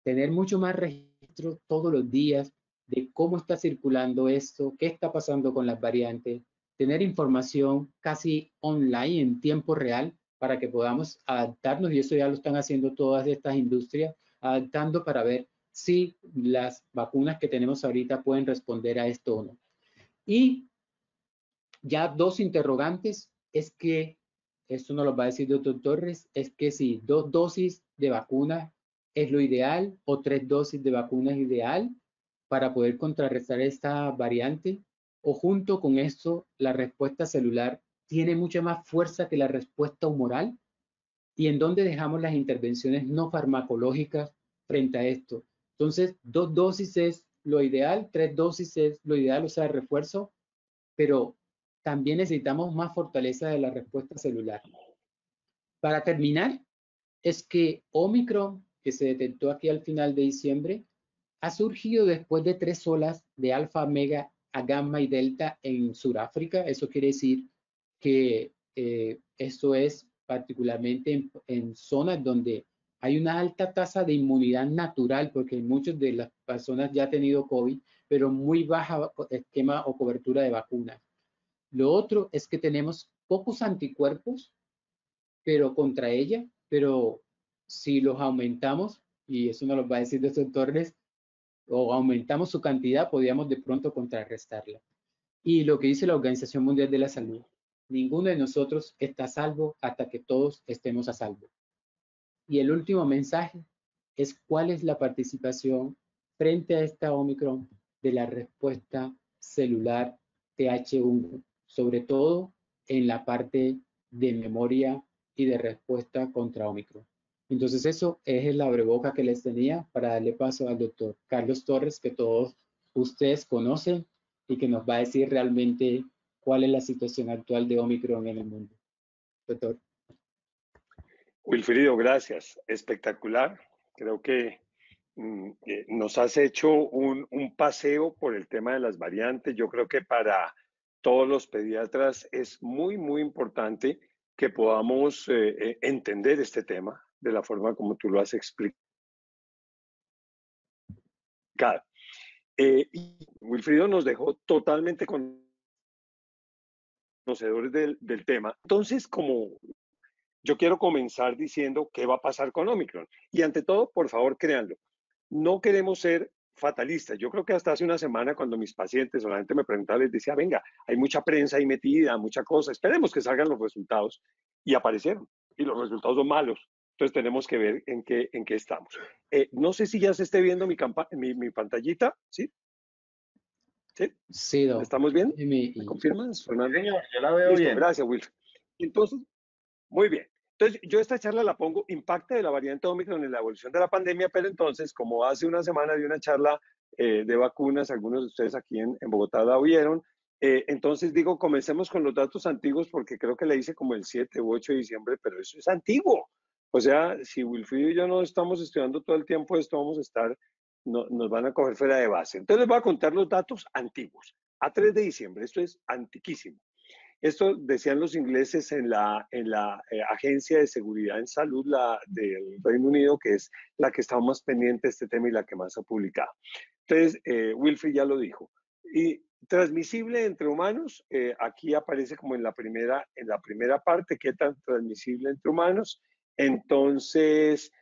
tener mucho más registro todos los días de cómo está circulando esto, qué está pasando con las variantes, tener información casi online en tiempo real para que podamos adaptarnos, y eso ya lo están haciendo todas estas industrias, adaptando para ver si las vacunas que tenemos ahorita pueden responder a esto o no. Y ya 2 interrogantes es que, esto nos lo va a decir el doctor Torres, es que si 2 dosis de vacuna es lo ideal o 3 dosis de vacuna es ideal para poder contrarrestar esta variante, o junto con esto la respuesta celular tiene mucha más fuerza que la respuesta humoral, y en dónde dejamos las intervenciones no farmacológicas frente a esto. Entonces, 2 dosis es lo ideal, 3 dosis es lo ideal, o sea, refuerzo, pero también necesitamos más fortaleza de la respuesta celular. Para terminar, es que Omicron, que se detectó aquí al final de diciembre, ha surgido después de 3 olas de alfa, mega, gamma y delta en Sudáfrica. Eso quiere decir que esto es particularmente en zonas donde hay una alta tasa de inmunidad natural, porque muchas de las personas ya han tenido COVID, pero muy baja esquema o cobertura de vacunas. Lo otro es que tenemos pocos anticuerpos, pero contra ella, pero si los aumentamos, y eso nos lo va a decir el doctor Torres, o aumentamos su cantidad, podríamos de pronto contrarrestarla. Y lo que dice la Organización Mundial de la Salud, ninguno de nosotros está a salvo hasta que todos estemos a salvo. Y el último mensaje es cuál es la participación frente a esta Omicron de la respuesta celular TH1, sobre todo en la parte de memoria y de respuesta contra Omicron. Entonces eso es el abreboca que les tenía para darle paso al doctor Carlos Torres, que todos ustedes conocen y que nos va a decir realmente cuál es la situación actual de Omicron en el mundo. Doctor. Wilfrido, gracias. Espectacular. Creo que nos has hecho un paseo por el tema de las variantes. Yo creo que para todos los pediatras es muy, muy importante que podamos entender este tema de la forma como tú lo has explicado. Y Wilfrido nos dejó totalmente conocedores del tema. Entonces, como yo quiero comenzar diciendo qué va a pasar con Omicron. Y ante todo, por favor, créanlo, no queremos ser fatalistas. Yo creo que hasta hace una semana, cuando mis pacientes o la gente me preguntaba, les decía, venga, hay mucha prensa ahí metida, mucha cosa, esperemos que salgan los resultados. Y aparecieron. Y los resultados son malos. Entonces tenemos que ver en qué estamos. No sé si ya se esté viendo mi pantallita, ¿sí? ¿Sí? Sí, ¿Estamos bien? ¿Me confirmas, Fernando? Señor, yo la veo Listo, bien. gracias, Wilfred. Entonces, muy bien. Entonces, yo esta charla la pongo impacto de la variante Omicron en la evolución de la pandemia, pero entonces, como hace una semana di una charla de vacunas, algunos de ustedes aquí en Bogotá la oyeron, entonces digo, comencemos con los datos antiguos porque creo que la hice como el 7 u 8 de diciembre, pero eso es antiguo. O sea, si Wilfrido y yo no estamos estudiando todo el tiempo esto, vamos a estar, nos van a coger fuera de base. Entonces les voy a contar los datos antiguos. A 3 de diciembre, esto es antiquísimo. Esto decían los ingleses en la Agencia de Seguridad en Salud del Reino Unido, que es la que está más pendiente de este tema y la que más ha publicado. Entonces, Wilfried ya lo dijo. Y transmisible entre humanos, aquí aparece como en la primera parte, qué tan transmisible entre humanos. Entonces,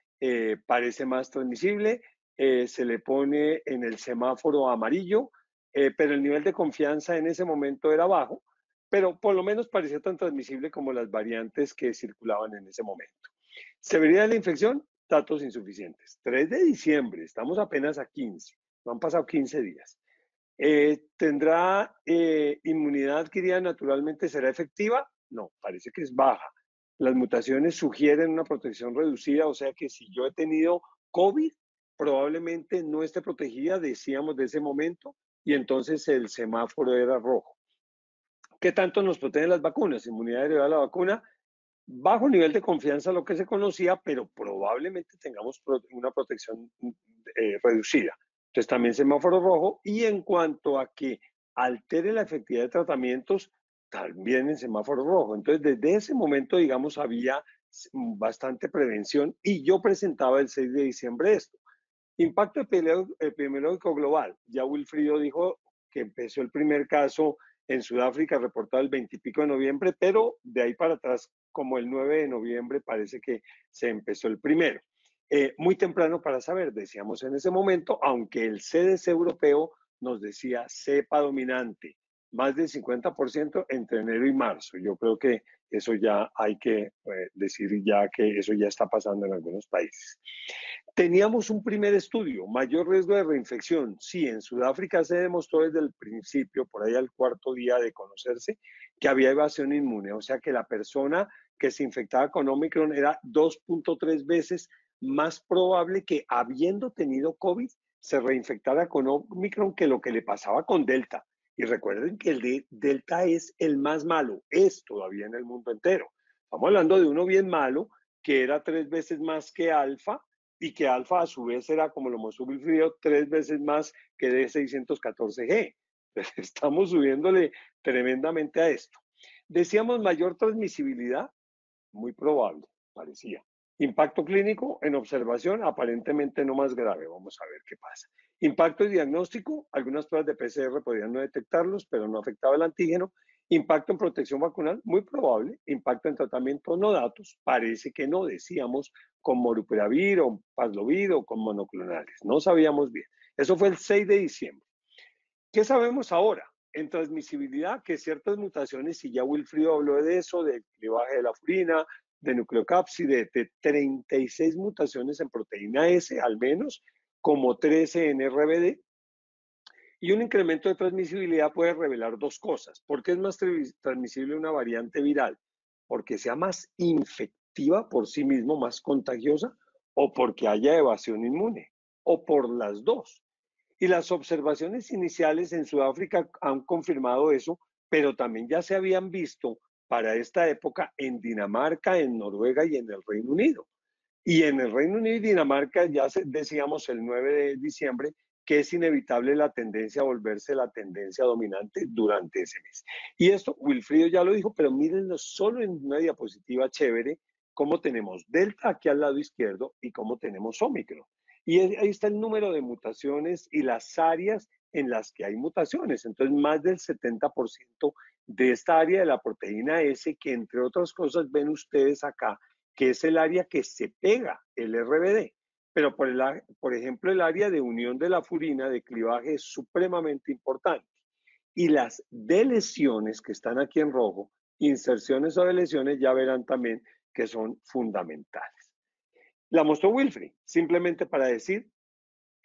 parece más transmisible, se le pone en el semáforo amarillo, pero el nivel de confianza en ese momento era bajo, pero por lo menos parecía tan transmisible como las variantes que circulaban en ese momento. Severidad de la infección, datos insuficientes. 3 de diciembre, estamos apenas a 15, no han pasado 15 días. ¿Tendrá inmunidad adquirida naturalmente? ¿Será efectiva? No, parece que es baja. Las mutaciones sugieren una protección reducida, o sea que si yo he tenido COVID, probablemente no esté protegida, decíamos de ese momento, y entonces el semáforo era rojo. ¿Qué tanto nos protegen las vacunas? Inmunidad derivada de la vacuna, bajo nivel de confianza lo que se conocía, pero probablemente tengamos una protección reducida. Entonces también semáforo rojo, y en cuanto a que altere la efectividad de tratamientos, también en semáforo rojo. Entonces desde ese momento, digamos, había bastante prevención y yo presentaba el 6 de diciembre esto. Impacto epidemiológico global. Ya Wilfrido dijo que empezó el primer caso en Sudáfrica, reportado el 20 y pico de noviembre, pero de ahí para atrás, como el 9 de noviembre, parece que se empezó el primero. Muy temprano para saber, decíamos en ese momento, aunque el CDC europeo nos decía cepa dominante, más del 50% entre enero y marzo. Yo creo que eso ya hay que decir ya que eso ya está pasando en algunos países. Teníamos un primer estudio, mayor riesgo de reinfección. Sí, en Sudáfrica se demostró desde el principio, por ahí al cuarto día de conocerse, que había evasión inmune, o sea que la persona que se infectaba con Omicron era 2.3 veces más probable que habiendo tenido COVID se reinfectara con Omicron que lo que le pasaba con Delta. Y recuerden que el de Delta es el más malo, es todavía en el mundo entero. Estamos hablando de uno bien malo, que era 3 veces más que Alfa, y que Alfa a su vez era, como lo mostró Wilfrido, 3 veces más que D614G. Estamos subiéndole tremendamente a esto. Decíamos mayor transmisibilidad, muy probable, parecía. Impacto clínico en observación, aparentemente no más grave. Vamos a ver qué pasa. Impacto diagnóstico, algunas pruebas de PCR podían no detectarlos, pero no afectaba el antígeno. Impacto en protección vacunal, muy probable. Impacto en tratamiento, no datos. Parece que no, decíamos, con Molnupiravir o Paxlovid o con monoclonales. No sabíamos bien. Eso fue el 6 de diciembre. ¿Qué sabemos ahora? En transmisibilidad, que ciertas mutaciones, y ya Wilfrido habló de eso, del clivaje de la furina, de nucleocápside, de 36 mutaciones en proteína S al menos, como 13 en RBD. Y un incremento de transmisibilidad puede revelar dos cosas. ¿Por qué es más transmisible una variante viral? Porque sea más infectiva por sí mismo, más contagiosa, o porque haya evasión inmune, o por las dos. Y las observaciones iniciales en Sudáfrica han confirmado eso, pero también ya se habían visto para esta época en Dinamarca, en Noruega y en el Reino Unido. Y en el Reino Unido y Dinamarca ya decíamos el 9 de diciembre que es inevitable la tendencia a volverse la tendencia dominante durante ese mes. Y esto, Wilfrido ya lo dijo, pero mírenlo solo en una diapositiva chévere, cómo tenemos Delta aquí al lado izquierdo y cómo tenemos Omicron. Y ahí está el número de mutaciones y las áreas en las que hay mutaciones. Entonces, más del 70% de esta área de la proteína S, que entre otras cosas ven ustedes acá, que es el área que se pega el RBD. Pero por ejemplo, el área de unión de la furina de clivaje es supremamente importante. Y las deleciones que están aquí en rojo, inserciones o deleciones, ya verán también que son fundamentales. La mostró Wilfried, simplemente para decir,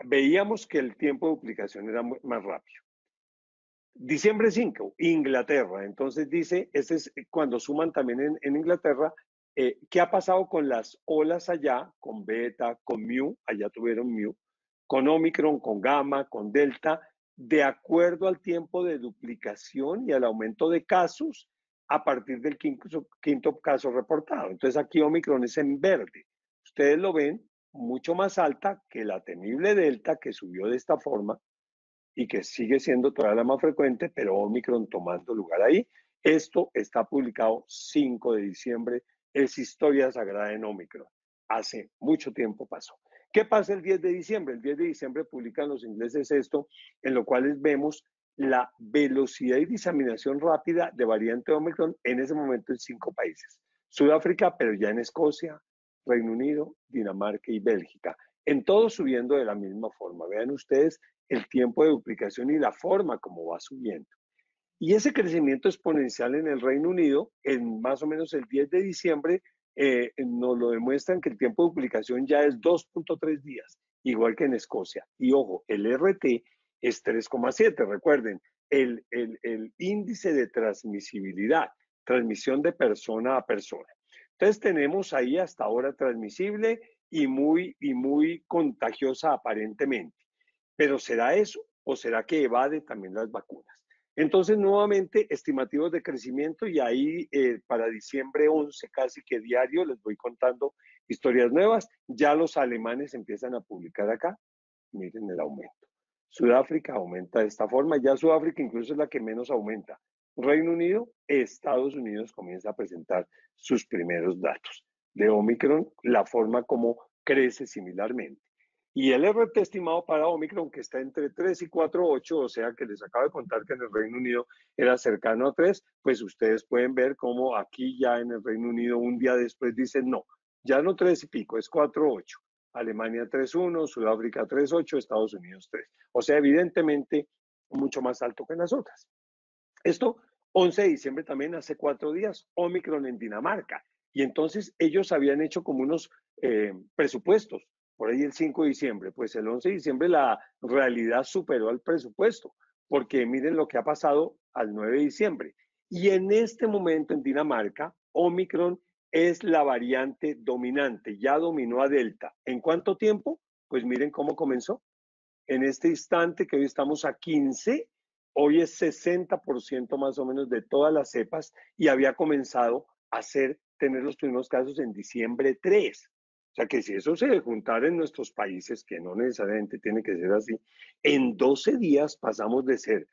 veíamos que el tiempo de duplicación era más rápido. Diciembre 5, Inglaterra. Entonces dice, este es cuando suman también en Inglaterra, ¿qué ha pasado con las olas allá? Con beta, con mu, allá tuvieron mu, con Omicron, con gamma, con delta, de acuerdo al tiempo de duplicación y al aumento de casos a partir del quinto caso reportado. Entonces aquí Omicron es en verde. Ustedes lo ven mucho más alta que la temible delta que subió de esta forma y que sigue siendo todavía la más frecuente, pero Omicron tomando lugar ahí. Esto está publicado 5 de diciembre, es historia sagrada en Omicron. Hace mucho tiempo pasó. ¿Qué pasa el 10 de diciembre? El 10 de diciembre publican los ingleses esto, en lo cual vemos la velocidad y diseminación rápida de variante Omicron en ese momento en 5 países. Sudáfrica, pero ya en Escocia, Reino Unido, Dinamarca y Bélgica. En todo subiendo de la misma forma. Vean ustedes el tiempo de duplicación y la forma como va subiendo. Y ese crecimiento exponencial en el Reino Unido, en más o menos el 10 de diciembre, nos lo demuestran que el tiempo de duplicación ya es 2.3 días, igual que en Escocia. Y ojo, el RT es 3,7. Recuerden, el índice de transmisibilidad, transmisión de persona a persona. Entonces tenemos ahí hasta ahora transmisible y muy contagiosa aparentemente. ¿Pero será eso o será que evade también las vacunas? Entonces, nuevamente, estimativos de crecimiento y ahí para diciembre 11, casi que diario, les voy contando historias nuevas. Ya los alemanes empiezan a publicar acá. Miren el aumento. Sudáfrica aumenta de esta forma. Ya Sudáfrica incluso es la que menos aumenta. Reino Unido, Estados Unidos comienza a presentar sus primeros datos de Omicron, la forma como crece similarmente. Y el RT estimado para Omicron, que está entre 3 y 4,8, o sea que les acabo de contar que en el Reino Unido era cercano a 3, pues ustedes pueden ver cómo aquí ya en el Reino Unido un día después dicen no, ya no 3 y pico, es 4,8. Alemania 3,1, Sudáfrica 3,8, Estados Unidos 3. O sea, evidentemente mucho más alto que en las otras. Esto, 11 de diciembre también, hace 4 días, Omicron en Dinamarca. Y entonces ellos habían hecho como unos presupuestos, por ahí el 5 de diciembre. Pues el 11 de diciembre la realidad superó al presupuesto, porque miren lo que ha pasado al 9 de diciembre. Y en este momento en Dinamarca, Omicron es la variante dominante, ya dominó a Delta. ¿En cuánto tiempo? Pues miren cómo comenzó. En este instante, que hoy estamos a 15, hoy es 60% más o menos de todas las cepas y había comenzado a tener los primeros casos en diciembre 3. O sea que si eso se juntara en nuestros países, que no necesariamente tiene que ser así, en 12 días pasamos de ser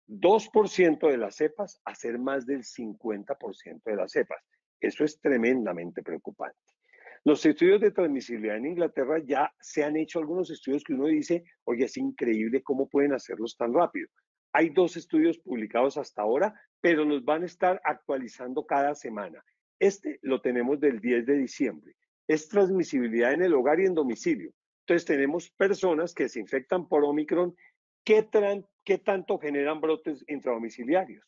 2% de las cepas a ser más del 50% de las cepas. Eso es tremendamente preocupante. Los estudios de transmisibilidad en Inglaterra ya se han hecho algunos estudios que uno dice, oye, es increíble cómo pueden hacerlos tan rápido. Hay 2 estudios publicados hasta ahora, pero los van a estar actualizando cada semana. Este lo tenemos del 10 de diciembre. Es transmisibilidad en el hogar y en domicilio. Entonces tenemos personas que se infectan por Omicron. ¿Qué tanto generan brotes intradomiciliarios?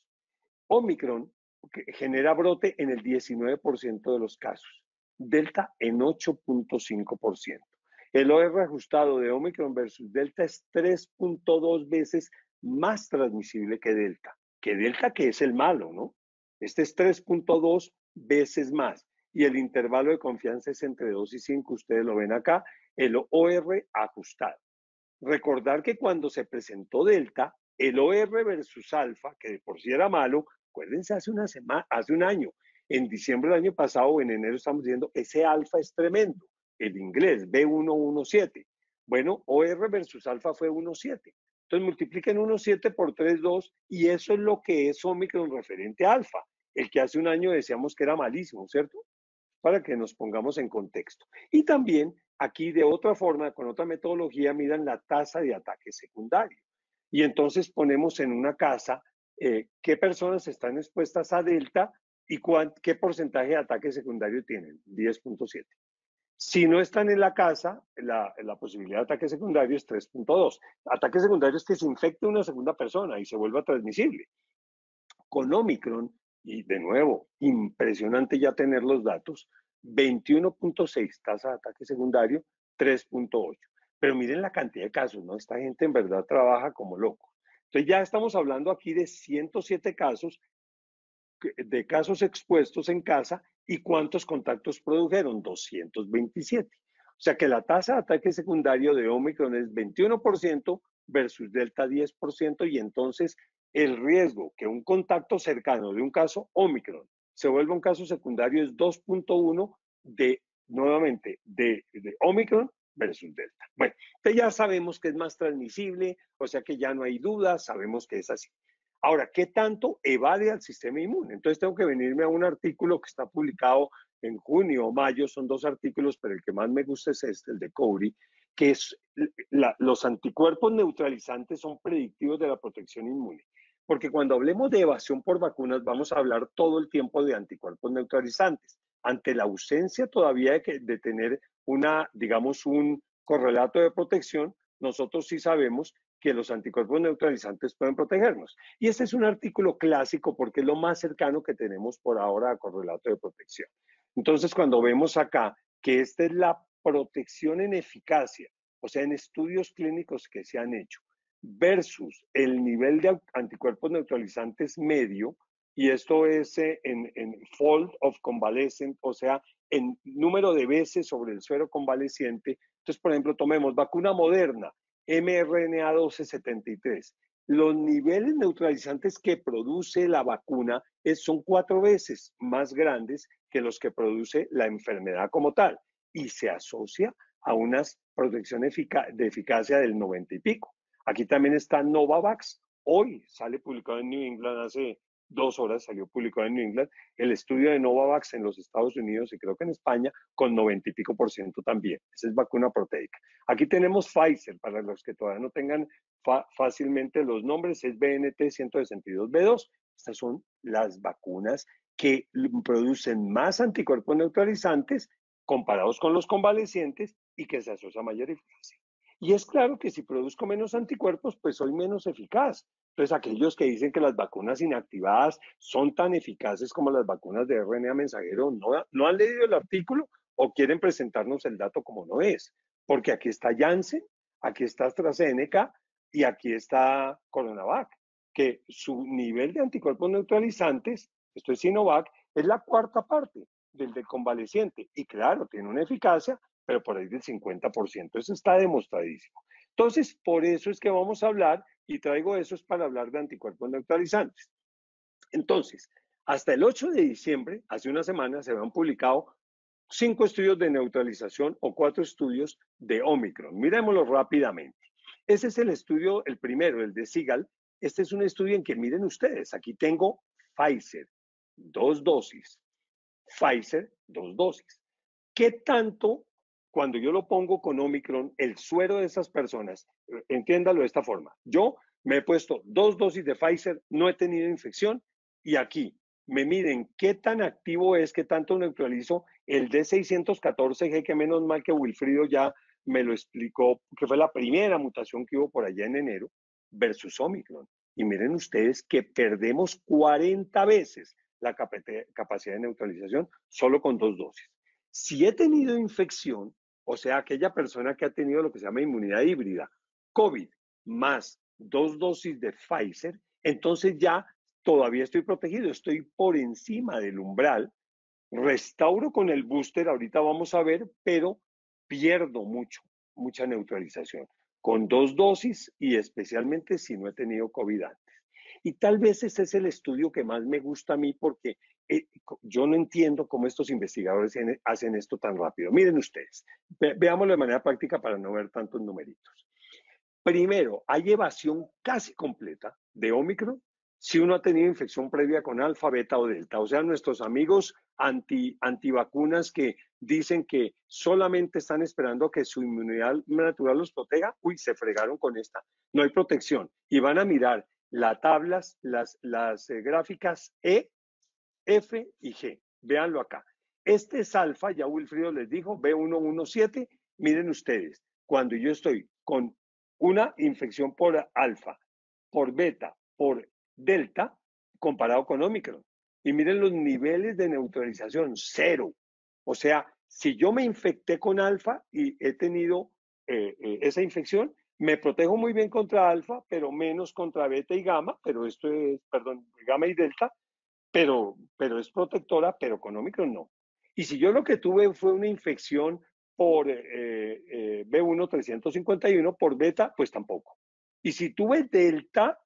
Omicron que genera brote en el 19% de los casos. Delta en 8.5%. El OR ajustado de Omicron versus Delta es 3.2 veces más transmisible que Delta. Que es el malo, ¿no? Este es 3.2 veces más. Y el intervalo de confianza es entre 2 y 5. Ustedes lo ven acá, el OR ajustado. Recordar que cuando se presentó Delta, el OR versus alfa, que de por sí era malo, acuérdense hace un año, en diciembre del año pasado o en enero estamos diciendo, ese alfa es tremendo, el inglés, B117. Bueno, OR versus alfa fue 1.7. Entonces multipliquen 1.7 por 3.2 y eso es lo que es Omicron referente a alfa, el que hace un año decíamos que era malísimo, ¿cierto? Para que nos pongamos en contexto. Y también aquí de otra forma, con otra metodología, miran la tasa de ataque secundario. Y entonces ponemos en una casa qué personas están expuestas a Delta y qué porcentaje de ataque secundario tienen, 10.7. Si no están en la casa, la posibilidad de ataque secundario es 3.2. Ataque secundario es que se infecte una segunda persona y se vuelva transmisible. Con Omicron, y de nuevo, impresionante ya tener los datos, 21.6 tasa de ataque secundario, 3.8. Pero miren la cantidad de casos, ¿no? Esta gente en verdad trabaja como loco. Entonces ya estamos hablando aquí de 107 casos, de casos expuestos en casa y cuántos contactos produjeron, 227. O sea que la tasa de ataque secundario de Omicron es 21% versus Delta 10% y entonces el riesgo que un contacto cercano de un caso Omicron se vuelva un caso secundario es 2.1 nuevamente, de Omicron versus Delta. Bueno, entonces ya sabemos que es más transmisible, o sea que ya no hay dudas, sabemos que es así. Ahora, ¿qué tanto evade al sistema inmune? Entonces tengo que venirme a un artículo que está publicado en junio o mayo, son 2 artículos, pero el que más me gusta es este, el de Cowrie, que es los anticuerpos neutralizantes son predictivos de la protección inmune. Porque cuando hablemos de evasión por vacunas, vamos a hablar todo el tiempo de anticuerpos neutralizantes. Ante la ausencia todavía de tener digamos, un correlato de protección, nosotros sí sabemos que los anticuerpos neutralizantes pueden protegernos. Y este es un artículo clásico porque es lo más cercano que tenemos por ahora a correlato de protección. Entonces, cuando vemos acá que esta es la protección en eficacia, o sea, en estudios clínicos que se han hecho, versus el nivel de anticuerpos neutralizantes medio, y esto es en fold of convalescent, o sea, en número de veces sobre el suero convaleciente. Entonces, por ejemplo, tomemos vacuna Moderna, mRNA 1273. Los niveles neutralizantes que produce la vacuna son 4 veces más grandes que los que produce la enfermedad como tal y se asocia a una protección de eficacia del 90 y pico. Aquí también está Novavax. Hoy sale publicado en New England, hace 2 horas salió publicado en New England, el estudio de Novavax en los Estados Unidos y creo que en España con 90 y pico % también. Esa es vacuna proteica. Aquí tenemos Pfizer, para los que todavía no tengan fácilmente los nombres, es BNT162b2. Estas son las vacunas que producen más anticuerpos neutralizantes comparados con los convalecientes y que se asocia a mayor eficacia. Y es claro que si produzco menos anticuerpos, pues soy menos eficaz. Entonces, aquellos que dicen que las vacunas inactivadas son tan eficaces como las vacunas de RNA mensajero, no han leído el artículo o quieren presentarnos el dato como no es. Porque aquí está Janssen, aquí está AstraZeneca y aquí está Coronavac, que su nivel de anticuerpos neutralizantes, esto es Sinovac, es la 4ª parte del convaleciente. Y claro, tiene una eficacia, pero por ahí del 50%. Eso está demostradísimo. Entonces, por eso es que vamos a hablar, y traigo eso es para hablar de anticuerpos neutralizantes. Entonces, hasta el 8 de diciembre, hace una semana, se habían publicado 5 estudios de neutralización o 4 estudios de Omicron. Miremoslo rápidamente. Ese es el estudio, el primero, el de Seagal. Este es un estudio en que miren ustedes, aquí tengo Pfizer, 2 dosis. Pfizer, 2 dosis. ¿Qué tanto, cuando yo lo pongo con Omicron, el suero de esas personas, entiéndalo de esta forma, yo me he puesto 2 dosis de Pfizer, no he tenido infección y aquí me miden qué tan activo es, qué tanto neutralizo el D614G, que menos mal que Wilfrido ya me lo explicó, que fue la primera mutación que hubo por allá en enero, versus Omicron. Y miren ustedes que perdemos 40 veces la capacidad de neutralización solo con 2 dosis. Si he tenido infección, o sea, aquella persona que ha tenido lo que se llama inmunidad híbrida, COVID más 2 dosis de Pfizer, entonces ya todavía estoy protegido, estoy por encima del umbral, restauro con el booster, ahorita vamos a ver, pero pierdo mucha neutralización con 2 dosis y especialmente si no he tenido COVID antes. Y tal vez ese es el estudio que más me gusta a mí porque yo no entiendo cómo estos investigadores hacen esto tan rápido. Miren ustedes, veámoslo de manera práctica para no ver tantos numeritos. Primero, hay evasión casi completa de Omicron si uno ha tenido infección previa con alfa, beta o delta. O sea, nuestros amigos antivacunas que dicen que solamente están esperando que su inmunidad natural los proteja, uy, se fregaron con esta. No hay protección. Y van a mirar las tablas, las gráficas E, F y G. Véanlo acá. Este es alfa, ya Wilfrido les dijo, B117. Miren ustedes, cuando yo estoy con una infección por alfa, por beta, por delta, comparado con Omicron. Y miren los niveles de neutralización, 0. O sea, si yo me infecté con alfa y he tenido esa infección, me protejo muy bien contra alfa, pero menos contra beta y gamma, pero esto es, perdón, gamma y delta, pero es protectora, pero con Omicron no. Y si yo lo que tuve fue una infección por B1-351, por beta, pues tampoco. Y si tuve delta,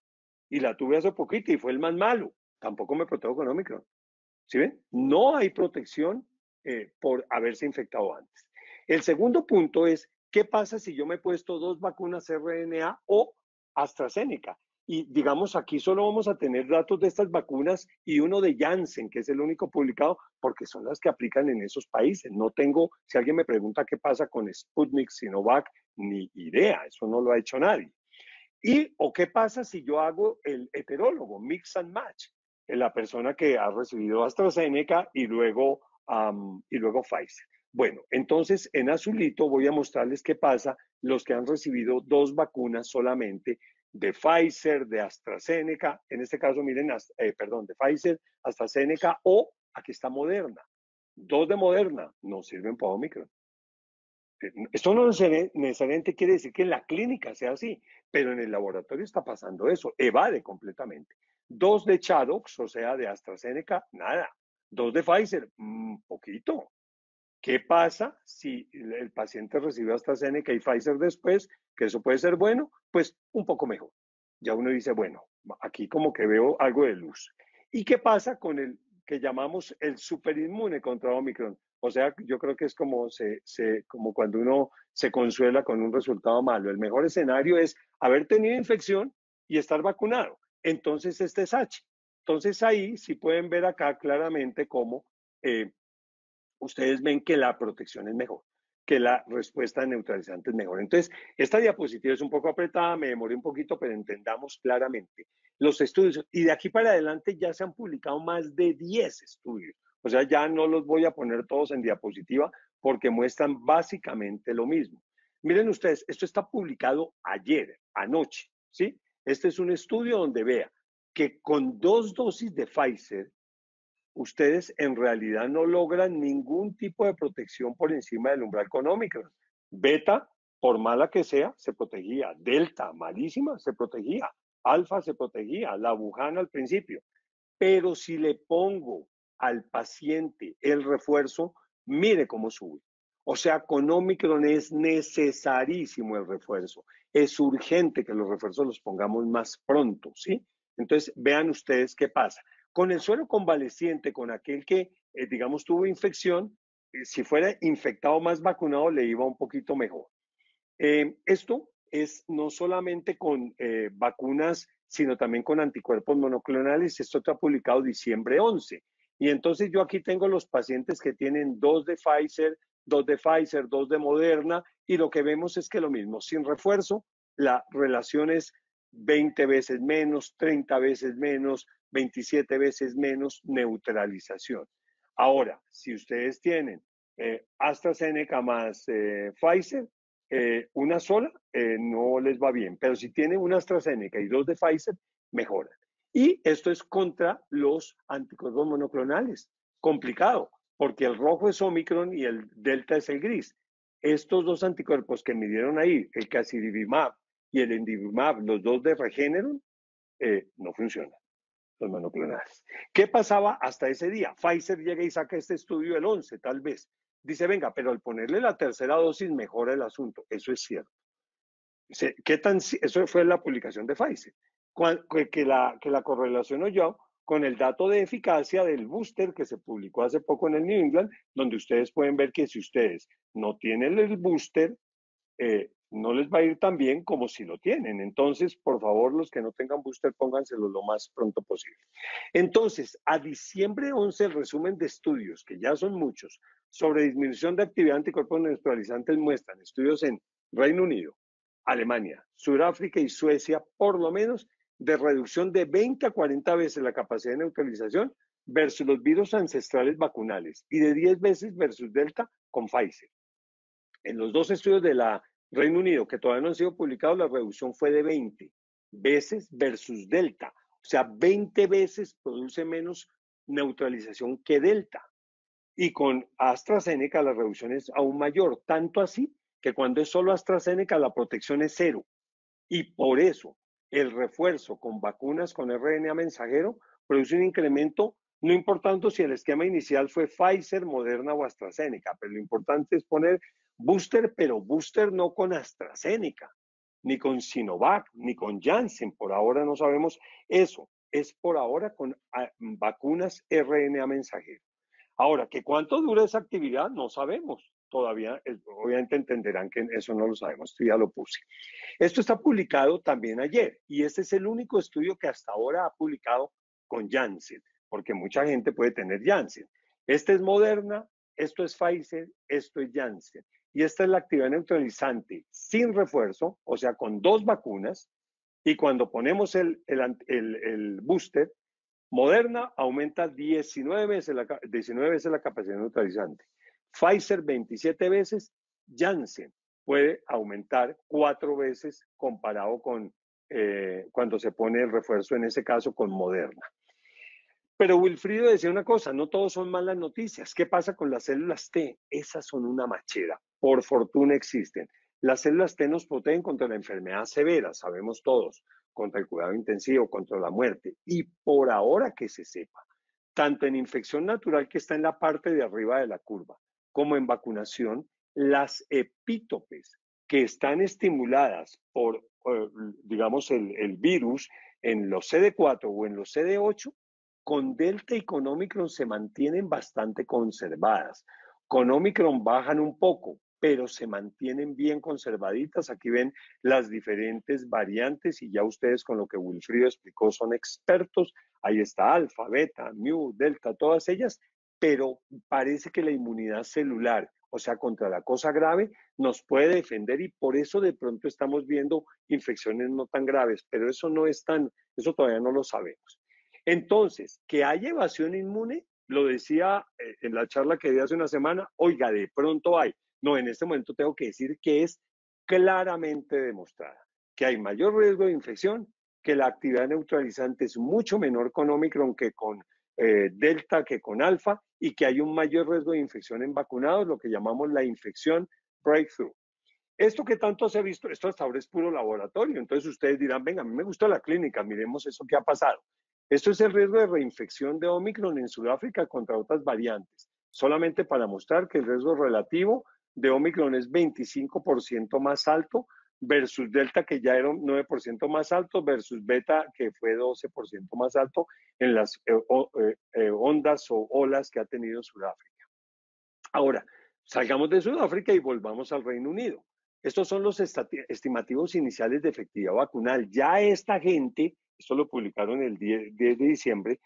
y la tuve hace poquito y fue el más malo, tampoco me protejo con Omicron. ¿Sí ven? No hay protección por haberse infectado antes. El segundo punto es, ¿qué pasa si yo me he puesto 2 vacunas RNA o AstraZeneca? Y digamos, aquí solo vamos a tener datos de estas vacunas y uno de Janssen, que es el único publicado, porque son las que aplican en esos países. No tengo, si alguien me pregunta qué pasa con Sputnik, Sinovac, ni idea, eso no lo ha hecho nadie. ¿O qué pasa si yo hago el heterólogo, mix and match? La persona que ha recibido AstraZeneca y luego Pfizer. Bueno, entonces en azulito voy a mostrarles qué pasa los que han recibido 2 vacunas solamente de Pfizer, de AstraZeneca, en este caso miren, de Pfizer, AstraZeneca o aquí está Moderna. 2 de Moderna no sirven para Omicron. Esto no necesariamente quiere decir que en la clínica sea así, pero en el laboratorio está pasando eso, evade completamente. 2 de Chadox, o sea, de AstraZeneca, nada. 2 de Pfizer, poquito. ¿Qué pasa si el paciente recibió AstraZeneca y Pfizer después? Que eso puede ser bueno, pues un poco mejor. Ya uno dice, bueno, aquí como que veo algo de luz. ¿Y qué pasa con el que llamamos el superinmune contra Omicron? O sea, yo creo que es como, como cuando uno se consuela con un resultado malo. El mejor escenario es haber tenido infección y estar vacunado. Entonces, este es H. Entonces, ahí sí pueden ver acá claramente cómo ustedes ven que la protección es mejor, que la respuesta neutralizante es mejor. Entonces, esta diapositiva es un poco apretada, me demoré un poquito, pero entendamos claramente los estudios. Y de aquí para adelante ya se han publicado más de 10 estudios. O sea, ya no los voy a poner todos en diapositiva porque muestran básicamente lo mismo. Miren ustedes, esto está publicado ayer, anoche, ¿sí? Este es un estudio donde vea que con 2 dosis de Pfizer, ustedes en realidad no logran ningún tipo de protección por encima del umbral con Omicron. Beta, por mala que sea, se protegía. Delta, malísima, se protegía. Alfa se protegía. La Wuhan al principio. Pero si le pongo al paciente el refuerzo, mire cómo sube. O sea, con Omicron es necesarísimo el refuerzo. Es urgente que los refuerzos los pongamos más pronto, ¿sí? Entonces, vean ustedes qué pasa. Con el suero convaleciente, con aquel que, digamos, tuvo infección, si fuera infectado más vacunado, le iba un poquito mejor. Esto es no solamente con vacunas, sino también con anticuerpos monoclonales. Esto está publicado diciembre 11. Y entonces yo aquí tengo los pacientes que tienen 2 de Pfizer, 2 de Pfizer, 2 de Moderna, y lo que vemos es que lo mismo, sin refuerzo, la relación es 20 veces menos, 30 veces menos, 27 veces menos neutralización. Ahora, si ustedes tienen AstraZeneca más Pfizer, una sola no les va bien, pero si tienen una AstraZeneca y 2 de Pfizer, mejoran. Y esto es contra los anticuerpos monoclonales. Complicado, porque el rojo es Omicron y el Delta es el gris. Estos dos anticuerpos que midieron ahí, el casirivimab y el endivimab, los dos de Regeneron, no funcionan, los monoclonales. ¿Qué pasaba hasta ese día? Pfizer llega y saca este estudio el 11, tal vez. Dice, venga, pero al ponerle la tercera dosis mejora el asunto. Eso es cierto. Eso fue la publicación de Pfizer, que la correlacionó yo con el dato de eficacia del booster que se publicó hace poco en el New England, donde ustedes pueden ver que si ustedes no tienen el booster, no les va a ir tan bien como si lo tienen. Entonces, por favor, los que no tengan booster, pónganselo lo más pronto posible. Entonces, a diciembre 11, el resumen de estudios, que ya son muchos, sobre disminución de actividad anticuerpos neutralizantes muestran estudios en Reino Unido, Alemania, Sudáfrica y Suecia, por lo menos, de reducción de 20 a 40 veces la capacidad de neutralización versus los virus ancestrales vacunales y de 10 veces versus Delta con Pfizer. En los dos estudios de la Reino Unido, que todavía no han sido publicados, la reducción fue de 20 veces versus Delta. O sea, 20 veces produce menos neutralización que Delta. Y con AstraZeneca la reducción es aún mayor, tanto así que cuando es solo AstraZeneca la protección es cero. Y por eso el refuerzo con vacunas con RNA mensajero produce un incremento, no importando si el esquema inicial fue Pfizer, Moderna o AstraZeneca, pero lo importante es poner booster, pero booster no con AstraZeneca, ni con Sinovac, ni con Janssen, por ahora no sabemos eso, es por ahora con vacunas RNA mensajero. Ahora, ¿que cuánto dura esa actividad? No sabemos. Todavía, obviamente entenderán que eso no lo sabemos, esto ya lo puse. Esto está publicado también ayer y este es el único estudio que hasta ahora ha publicado con Janssen, porque mucha gente puede tener Janssen. Este es Moderna, esto es Pfizer, esto es Janssen. Y esta es la actividad neutralizante sin refuerzo, o sea, con dos vacunas. Y cuando ponemos el booster, Moderna aumenta 19 veces la capacidad neutralizante. Pfizer 27 veces, Janssen puede aumentar 4 veces comparado con cuando se pone el refuerzo, en ese caso con Moderna. Pero Wilfrido decía una cosa, no todos son malas noticias. ¿Qué pasa con las células T? Esas son una machera. Por fortuna existen. Las células T nos protegen contra la enfermedad severa, sabemos todos, contra el cuidado intensivo, contra la muerte. Y por ahora que se sepa, tanto en infección natural, que está en la parte de arriba de la curva, como en vacunación, las epítopes que están estimuladas por, digamos, el virus en los CD4 o en los CD8, con Delta y con Omicron se mantienen bastante conservadas. Con Omicron bajan un poco, pero se mantienen bien conservaditas. Aquí ven las diferentes variantes y ya ustedes con lo que Wilfrido explicó son expertos. Ahí está alfa, beta, mu, delta, todas ellas, pero parece que la inmunidad celular, o sea, contra la cosa grave, nos puede defender y por eso de pronto estamos viendo infecciones no tan graves, pero eso no es tan, eso todavía no lo sabemos. Entonces, que hay evasión inmune, lo decía en la charla que di hace una semana, oiga, de pronto hay. No, en este momento tengo que decir que es claramente demostrada, que hay mayor riesgo de infección, que la actividad neutralizante es mucho menor con Omicron que con Delta, que con Alfa, y que hay un mayor riesgo de infección en vacunados, lo que llamamos la infección breakthrough. Esto que tanto se ha visto, esto hasta ahora es puro laboratorio, entonces ustedes dirán, venga, a mí me gusta la clínica, miremos eso que ha pasado. Esto es el riesgo de reinfección de Omicron en Sudáfrica contra otras variantes, solamente para mostrar que el riesgo relativo de Omicron es 25% más alto versus Delta, que ya era un 9% más alto, versus Beta, que fue 12% más alto en las ondas o olas que ha tenido Sudáfrica. Ahora, salgamos de Sudáfrica y volvamos al Reino Unido. Estos son los estimativos iniciales de efectividad vacunal. Ya esta gente, esto lo publicaron el 10 de diciembre,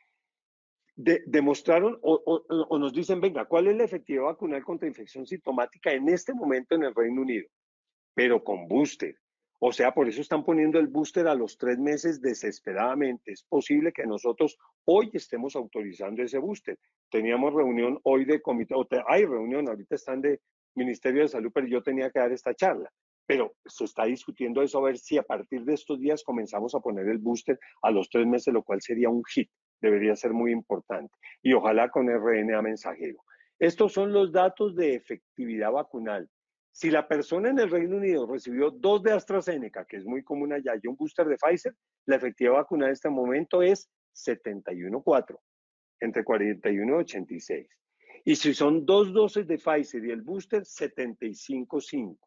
demostraron o nos dicen, venga, ¿cuál es la efectividad vacunal contra infección sintomática en este momento en el Reino Unido? Pero con booster. O sea, por eso están poniendo el booster a los 3 meses desesperadamente. Es posible que nosotros hoy estemos autorizando ese booster. Teníamos reunión hoy de comité, hay reunión, ahorita están de Ministerio de Salud, pero yo tenía que dar esta charla. pero se está discutiendo eso, a ver si a partir de estos días comenzamos a poner el booster a los 3 meses, lo cual sería un hit, debería ser muy importante, y ojalá con RNA mensajero. Estos son los datos de efectividad vacunal. Si la persona en el Reino Unido recibió 2 de AstraZeneca, que es muy común allá, y un booster de Pfizer, la efectividad vacunal en este momento es 71.4, entre 41 y 86. Y si son 2 dosis de Pfizer y el booster, 75.5.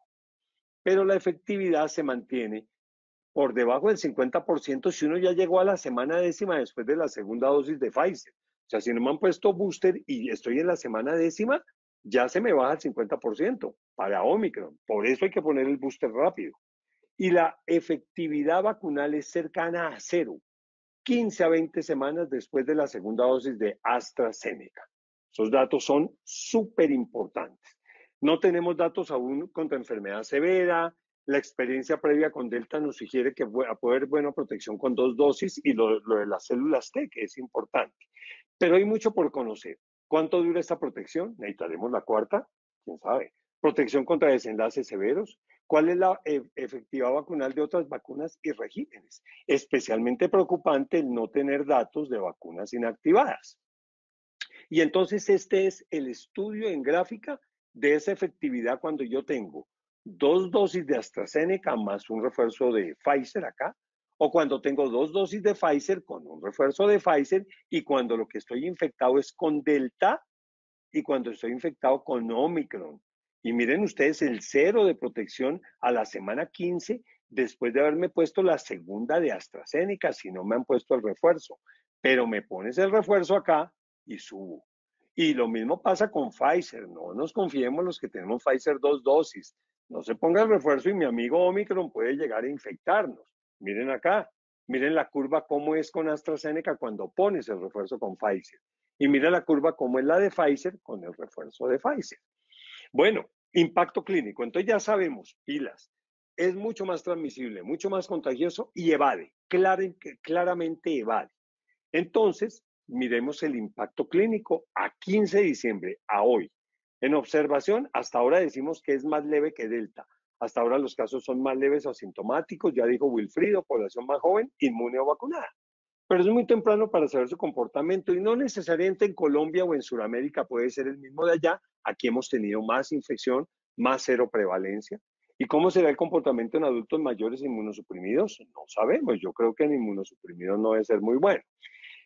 Pero la efectividad se mantiene por debajo del 50% si uno ya llegó a la semana décima después de la segunda dosis de Pfizer. O sea, si no me han puesto booster y estoy en la semana décima, ya se me baja el 50% para Omicron. Por eso hay que poner el booster rápido. Y la efectividad vacunal es cercana a cero, 15 a 20 semanas después de la segunda dosis de AstraZeneca. Esos datos son súper importantes. No tenemos datos aún contra enfermedad severa. La experiencia previa con Delta nos sugiere que puede haber buena protección con 2 dosis y lo de las células T, que es importante. Pero hay mucho por conocer. ¿Cuánto dura esta protección? ¿Necesitaremos la cuarta? ¿Quién sabe? ¿Protección contra desenlaces severos? ¿Cuál es la efectividad vacunal de otras vacunas y regímenes? Especialmente preocupante el no tener datos de vacunas inactivadas. Y entonces este es el estudio en gráfica de esa efectividad cuando yo tengo 2 dosis de AstraZeneca más un refuerzo de Pfizer acá, o cuando tengo 2 dosis de Pfizer con un refuerzo de Pfizer, y cuando lo que estoy infectado es con Delta, y cuando estoy infectado con Omicron. Y miren ustedes el cero de protección a la semana 15 después de haberme puesto la segunda de AstraZeneca, si no me han puesto el refuerzo. Pero me pones el refuerzo acá y subo. Y lo mismo pasa con Pfizer. No nos confiemos los que tenemos Pfizer 2 dosis. No se ponga el refuerzo y mi amigo Omicron puede llegar a infectarnos. Miren acá. Miren la curva cómo es con AstraZeneca cuando pones el refuerzo con Pfizer. Y mira la curva como es la de Pfizer con el refuerzo de Pfizer. Bueno, impacto clínico. Entonces ya sabemos, pilas, es mucho más transmisible, mucho más contagioso y evade, claramente evade. Entonces, miremos el impacto clínico a 15 de diciembre, a hoy. En observación, hasta ahora decimos que es más leve que Delta. Hasta ahora los casos son más leves o asintomáticos, ya dijo Wilfrido, población más joven, inmune o vacunada. Pero es muy temprano para saber su comportamiento y no necesariamente en Colombia o en Sudamérica puede ser el mismo de allá. Aquí hemos tenido más infección, más cero prevalencia. ¿Y cómo será el comportamiento en adultos mayores inmunosuprimidos? No sabemos. Yo creo que en inmunosuprimidos no debe ser muy bueno.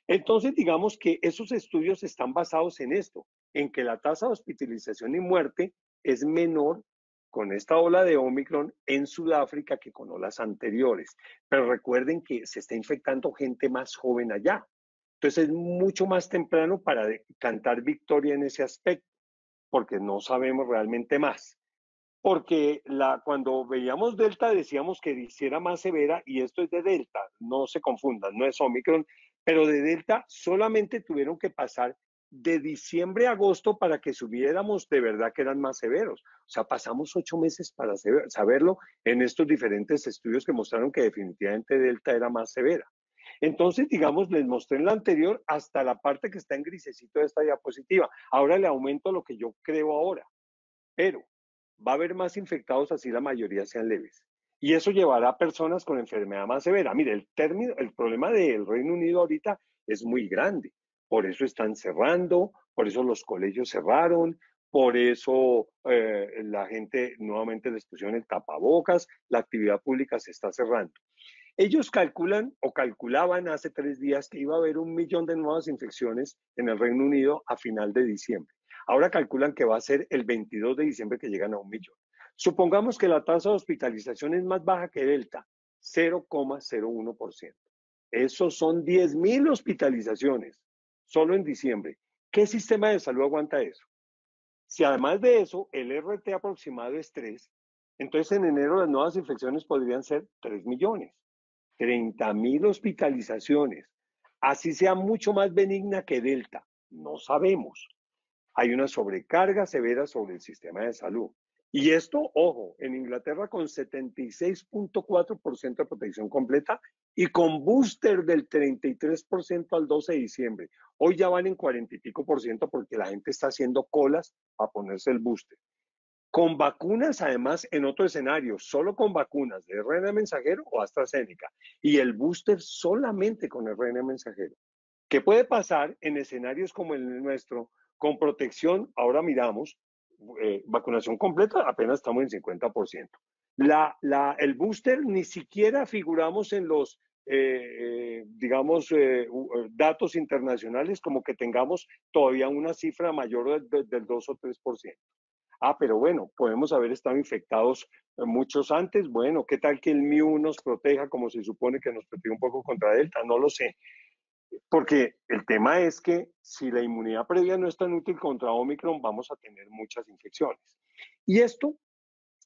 Entonces, digamos que esos estudios están basados en esto, en que la tasa de hospitalización y muerte es menor con esta ola de Omicron en Sudáfrica que con olas anteriores. Pero recuerden que se está infectando gente más joven allá. Entonces es mucho más temprano para cantar victoria en ese aspecto, porque no sabemos realmente más. Porque cuando veíamos Delta decíamos que hiciera más severa, y esto es de Delta, no se confundan, no es Omicron, pero de Delta solamente tuvieron que pasar de diciembre a agosto para que subiéramos de verdad que eran más severos. O sea, pasamos 8 meses para saberlo en estos diferentes estudios que mostraron que definitivamente Delta era más severa. Entonces, digamos, les mostré en la anterior hasta la parte que está en grisecito de esta diapositiva. Ahora le aumento lo que yo creo ahora, pero va a haber más infectados así la mayoría sean leves. Y eso llevará a personas con enfermedad más severa. Mire, el problema del Reino Unido ahorita es muy grande. Por eso están cerrando, por eso los colegios cerraron, por eso la gente nuevamente les pusieron el tapabocas, la actividad pública se está cerrando. Ellos calculan o calculaban hace 3 días que iba a haber 1 millón de nuevas infecciones en el Reino Unido a final de diciembre. Ahora calculan que va a ser el 22 de diciembre que llegan a 1 millón. Supongamos que la tasa de hospitalización es más baja que Delta, 0,01%. Esos son 10.000 hospitalizaciones solo en diciembre. ¿Qué sistema de salud aguanta eso? Si además de eso el RT aproximado es 3, entonces en enero las nuevas infecciones podrían ser 3 millones. 30.000 hospitalizaciones. Así sea mucho más benigna que Delta. No sabemos. Hay una sobrecarga severa sobre el sistema de salud. Y esto, ojo, en Inglaterra con 76.4% de protección completa y con booster del 33% al 12 de diciembre. Hoy ya van en 40 y pico por ciento porque la gente está haciendo colas a ponerse el booster. con vacunas, además, en otro escenario, solo con vacunas de RNA mensajero o AstraZeneca, y el booster solamente con RNA mensajero. ¿Qué puede pasar en escenarios como el nuestro, con protección? Ahora miramos, vacunación completa, apenas estamos en 50%. El booster ni siquiera figuramos en los, digamos, datos internacionales como que tengamos todavía una cifra mayor del 2 o 3%. Ah, pero bueno, podemos haber estado infectados muchos antes. Bueno, ¿qué tal que el MIU nos proteja como se supone que nos protege un poco contra Delta? No lo sé. Porque el tema es que si la inmunidad previa no es tan útil contra Omicron, vamos a tener muchas infecciones. Y esto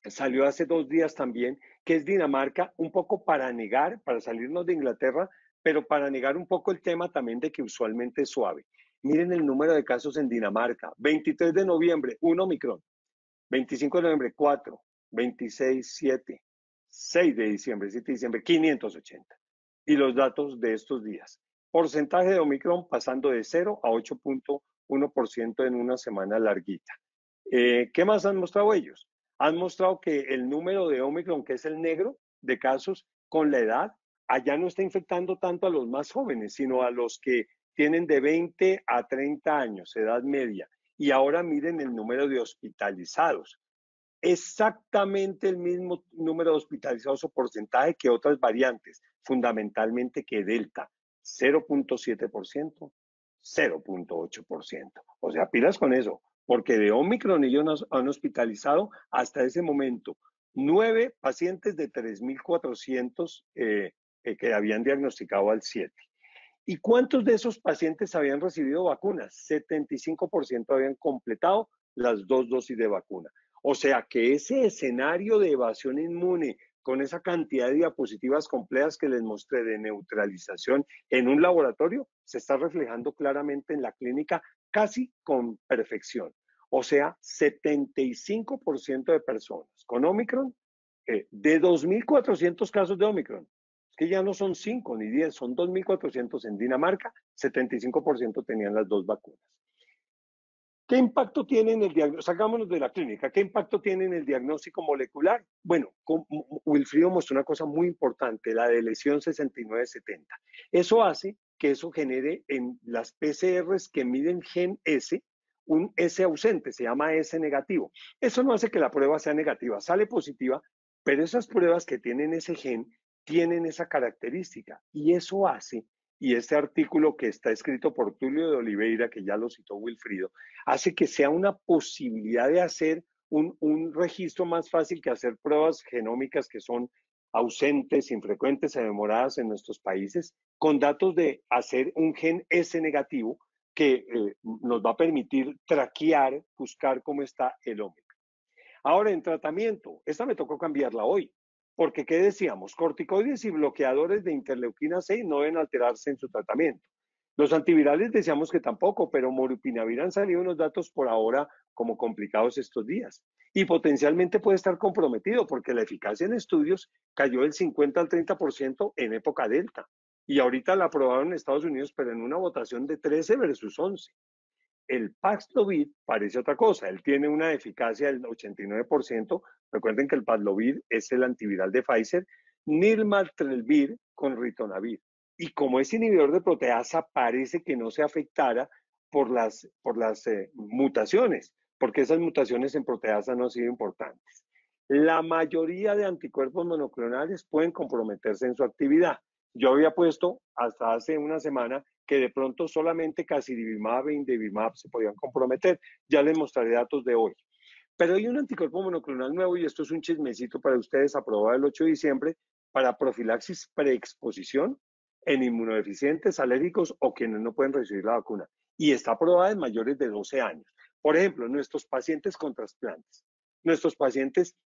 salió hace 2 días también, que es Dinamarca, un poco para negar, para salirnos de Inglaterra, pero para negar un poco el tema también de que usualmente es suave. Miren el número de casos en Dinamarca. 23 de noviembre, 1 Omicron. 25 de noviembre, 4. 26, 7. 6 de diciembre, 7 de diciembre, 580. Y los datos de estos días. Porcentaje de Omicron pasando de 0 a 8.1% en una semana larguita. ¿Qué más han mostrado ellos? Han mostrado que el número de Omicron, que es el negro de casos con la edad, allá no está infectando tanto a los más jóvenes, sino a los que tienen de 20 a 30 años, edad media. Y ahora miren el número de hospitalizados. Exactamente el mismo número de hospitalizados o porcentaje que otras variantes, fundamentalmente que Delta, 0.7%, 0.8%. O sea, pilas con eso, porque de Omicron ellos han hospitalizado hasta ese momento 9 pacientes de 3.400 que habían diagnosticado al 7. ¿Y cuántos de esos pacientes habían recibido vacunas? 75% habían completado las 2 dosis de vacuna. O sea que ese escenario de evasión inmune con esa cantidad de diapositivas complejas que les mostré de neutralización en un laboratorio se está reflejando claramente en la clínica casi con perfección. O sea, 75% de personas con Omicron, de 2.400 casos de Omicron, que ya no son 5 ni 10, son 2.400 en Dinamarca, 75% tenían las 2 vacunas. ¿Qué impacto tiene en el diagnóstico? Sacámonos de la clínica. ¿Qué impacto tiene en el diagnóstico molecular? Bueno, Wilfrido mostró una cosa muy importante, la de lesión 6970. Eso hace que eso genere en las PCRs que miden gen S, un S ausente, se llama S negativo. Eso no hace que la prueba sea negativa, sale positiva, pero esas pruebas que tienen ese gen tienen esa característica y eso hace, y este artículo que está escrito por Tulio de Oliveira, que ya lo citó Wilfrido, hace que sea una posibilidad de hacer un registro más fácil que hacer pruebas genómicas que son ausentes, infrecuentes y demoradas en nuestros países, con datos de hacer un gen S negativo que nos va a permitir traquear, buscar cómo está el Omicron. Ahora, en tratamiento, esta me tocó cambiarla hoy, porque ¿qué decíamos? Corticoides y bloqueadores de interleuquina 6 no deben alterarse en su tratamiento. Los antivirales decíamos que tampoco, pero Molnupiravir han salido unos datos por ahora como complicados estos días. Y potencialmente puede estar comprometido porque la eficacia en estudios cayó del 50 al 30% en época delta. Y ahorita la aprobaron en Estados Unidos, pero en una votación de 13 versus 11. El Paxlovid parece otra cosa, él tiene una eficacia del 89%, recuerden que el Paxlovid es el antiviral de Pfizer, Nirmatrelvir con ritonavir. Y como es inhibidor de proteasa, parece que no se afectara por las mutaciones, porque esas mutaciones en proteasa no han sido importantes. La mayoría de anticuerpos monoclonales pueden comprometerse en su actividad. Yo había puesto hasta hace una semana que de pronto solamente Casirivimab e Indevimab se podían comprometer. Ya les mostraré datos de hoy. Pero hay un anticuerpo monoclonal nuevo y esto es un chismecito para ustedes, aprobado el 8 de diciembre para profilaxis preexposición en inmunodeficientes, alérgicos o quienes no pueden recibir la vacuna. Y está aprobada en mayores de 12 años. Por ejemplo, nuestros pacientes con trasplantes, nuestros pacientes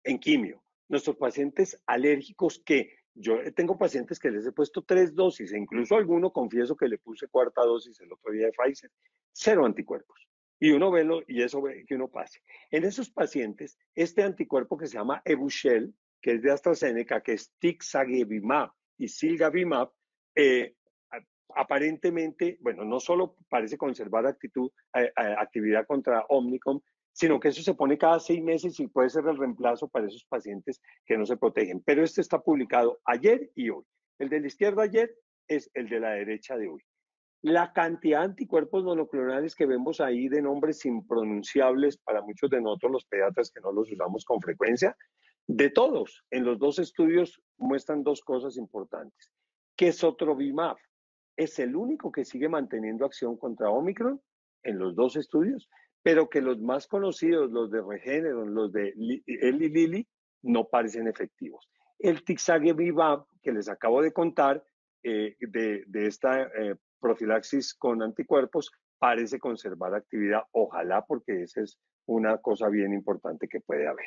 en quimio, nuestros pacientes alérgicos que yo tengo pacientes que les he puesto 3 dosis e incluso a alguno confieso que le puse 4ª dosis el otro día de Pfizer, 0 anticuerpos. Y uno ve y eso ve que uno pase. En esos pacientes, este anticuerpo que se llama Evusheld, que es de AstraZeneca, que es Tixagevimab y Silgavimab, aparentemente, bueno, no solo parece conservar actividad contra Omicron, sino que eso se pone cada 6 meses y puede ser el reemplazo para esos pacientes que no se protegen. Pero este está publicado ayer y hoy. El de la izquierda ayer es el de la derecha de hoy. La cantidad de anticuerpos monoclonales que vemos ahí de nombres impronunciables para muchos de nosotros los pediatras que no los usamos con frecuencia, de todos, en los dos estudios muestran dos cosas importantes. Que Sotrovimab es el único que sigue manteniendo acción contra Omicron en los dos estudios, pero que los más conocidos, los de Regeneron, los de Eli Lilly, no parecen efectivos. El Tixagevimab, que les acabo de contar, de esta profilaxis con anticuerpos, parece conservar actividad. Ojalá, porque esa es una cosa bien importante que puede haber.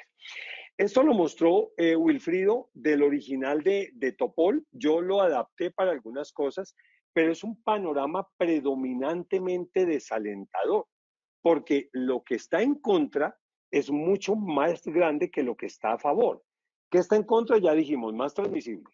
Esto lo mostró Wilfrido del original de Topol. Yo lo adapté para algunas cosas, pero es un panorama predominantemente desalentador, porque lo que está en contra es mucho más grande que lo que está a favor. ¿Qué está en contra? Ya dijimos, más transmisible.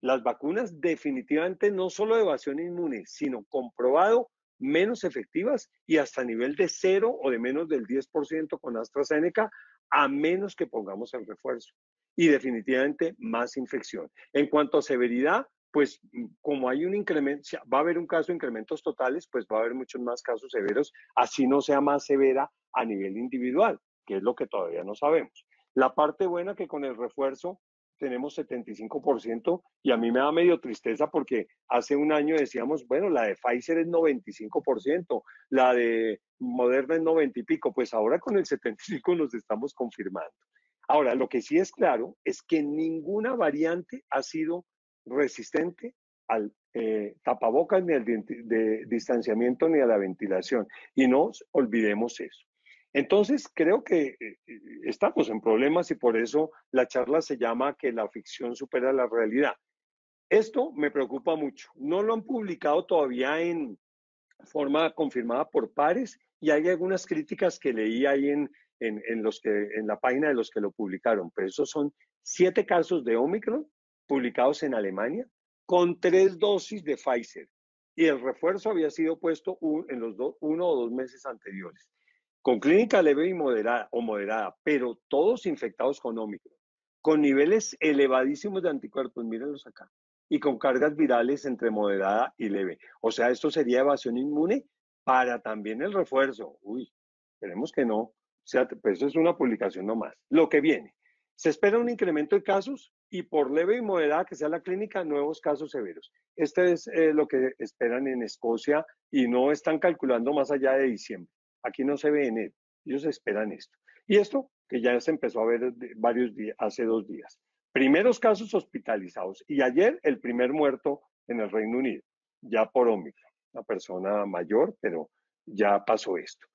Las vacunas definitivamente no solo de evasión inmune, sino comprobado menos efectivas y hasta a nivel de 0 o de menos del 10% con AstraZeneca, a menos que pongamos el refuerzo. Y definitivamente más infección. En cuanto a severidad, pues como hay un incremento, va a haber un caso de incrementos totales, pues va a haber muchos más casos severos, así no sea más severa a nivel individual, que es lo que todavía no sabemos. La parte buena que con el refuerzo tenemos 75% y a mí me da medio tristeza porque hace un año decíamos, bueno, la de Pfizer es 95%, la de Moderna es 90 y pico, pues ahora con el 75 nos estamos confirmando. Ahora, lo que sí es claro es que ninguna variante ha sido resistente al tapabocas, ni al de distanciamiento, ni a la ventilación. Y no olvidemos eso. Entonces, creo que estamos en problemas y por eso la charla se llama que la ficción supera la realidad. Esto me preocupa mucho. No lo han publicado todavía en forma confirmada por pares y hay algunas críticas que leí ahí en la página de los que lo publicaron, pero esos son 7 casos de Omicron publicados en Alemania con 3 dosis de Pfizer y el refuerzo había sido puesto en los 1 o 2 meses anteriores, con clínica leve y moderada, pero todos infectados con Omicron, con niveles elevadísimos de anticuerpos, mírenlos acá, y con cargas virales entre moderada y leve. O sea, esto sería evasión inmune para también el refuerzo. Uy, esperemos que no. O sea, pues eso es una publicación nomás. Lo que viene. Se espera un incremento de casos y por leve y moderada que sea la clínica, nuevos casos severos. Este es lo que esperan en Escocia y no están calculando más allá de diciembre. Aquí no se ve enero. Ellos esperan esto. Y esto que ya se empezó a ver varios días, hace 2 días. Primeros casos hospitalizados y ayer el primer muerto en el Reino Unido, ya por Omicron, una persona mayor, pero ya pasó esto.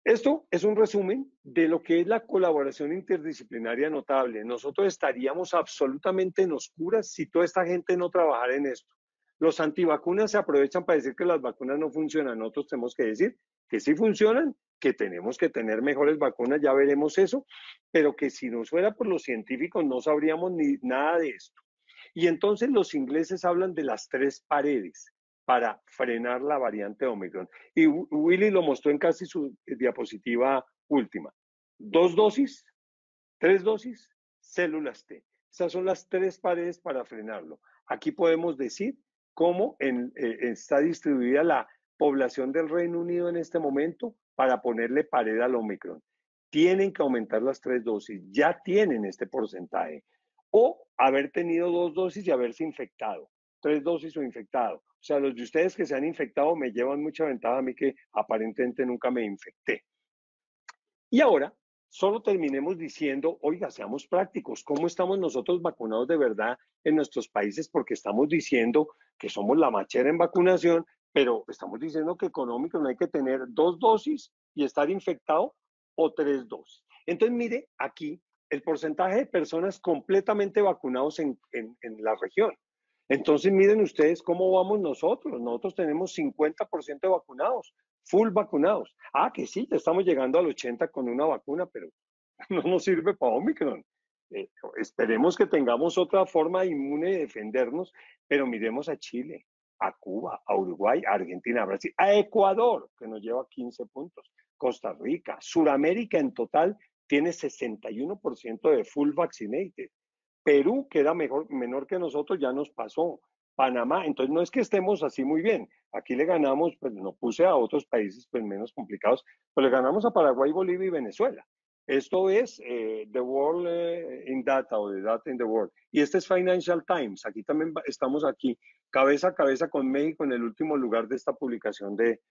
Esto es un resumen de lo que es la colaboración interdisciplinaria notable. Nosotros estaríamos absolutamente en oscuras si toda esta gente no trabajara en esto. Los antivacunas se aprovechan para decir que las vacunas no funcionan. Nosotros tenemos que decir que sí funcionan, que tenemos que tener mejores vacunas, ya veremos eso, pero que si no fuera por los científicos no sabríamos ni nada de esto. Y entonces los ingleses hablan de las 3 paredes para frenar la variante Omicron. Y Willy lo mostró en casi su diapositiva última. 2 dosis, 3 dosis, células T. Esas son las 3 paredes para frenarlo. Aquí podemos decir cómo está distribuida la población del Reino Unido en este momento para ponerle pared al Omicron. Tienen que aumentar las 3 dosis, ya tienen este porcentaje. O haber tenido 2 dosis y haberse infectado, 3 dosis o infectado. O sea, los de ustedes que se han infectado me llevan mucha ventaja a mí que aparentemente nunca me infecté. Y ahora, solo terminemos diciendo, oiga, seamos prácticos, ¿cómo estamos nosotros vacunados de verdad en nuestros países? Porque estamos diciendo que somos la machera en vacunación, pero estamos diciendo que económico no hay que tener 2 dosis y estar infectado o 3 dosis. Entonces, mire aquí el porcentaje de personas completamente vacunados en la región. Entonces, miren ustedes cómo vamos nosotros. Nosotros tenemos 50% de vacunados, full vacunados. Ah, que sí, ya estamos llegando al 80% con una vacuna, pero no nos sirve para Omicron. Esperemos que tengamos otra forma inmune de defendernos, pero miremos a Chile, a Cuba, a Uruguay, a Argentina, a Brasil, a Ecuador, que nos lleva 15 puntos. Costa Rica. Suramérica en total tiene 61% de full vaccinated. Perú, que era menor que nosotros, ya nos pasó. Panamá, entonces no es que estemos así muy bien. Aquí le ganamos, pues no puse a otros países pues, menos complicados, pero le ganamos a Paraguay, Bolivia y Venezuela. Esto es The World in Data o The Data in the World. Y este es Financial Times. Aquí también estamos aquí, cabeza a cabeza con México en el último lugar de esta publicación del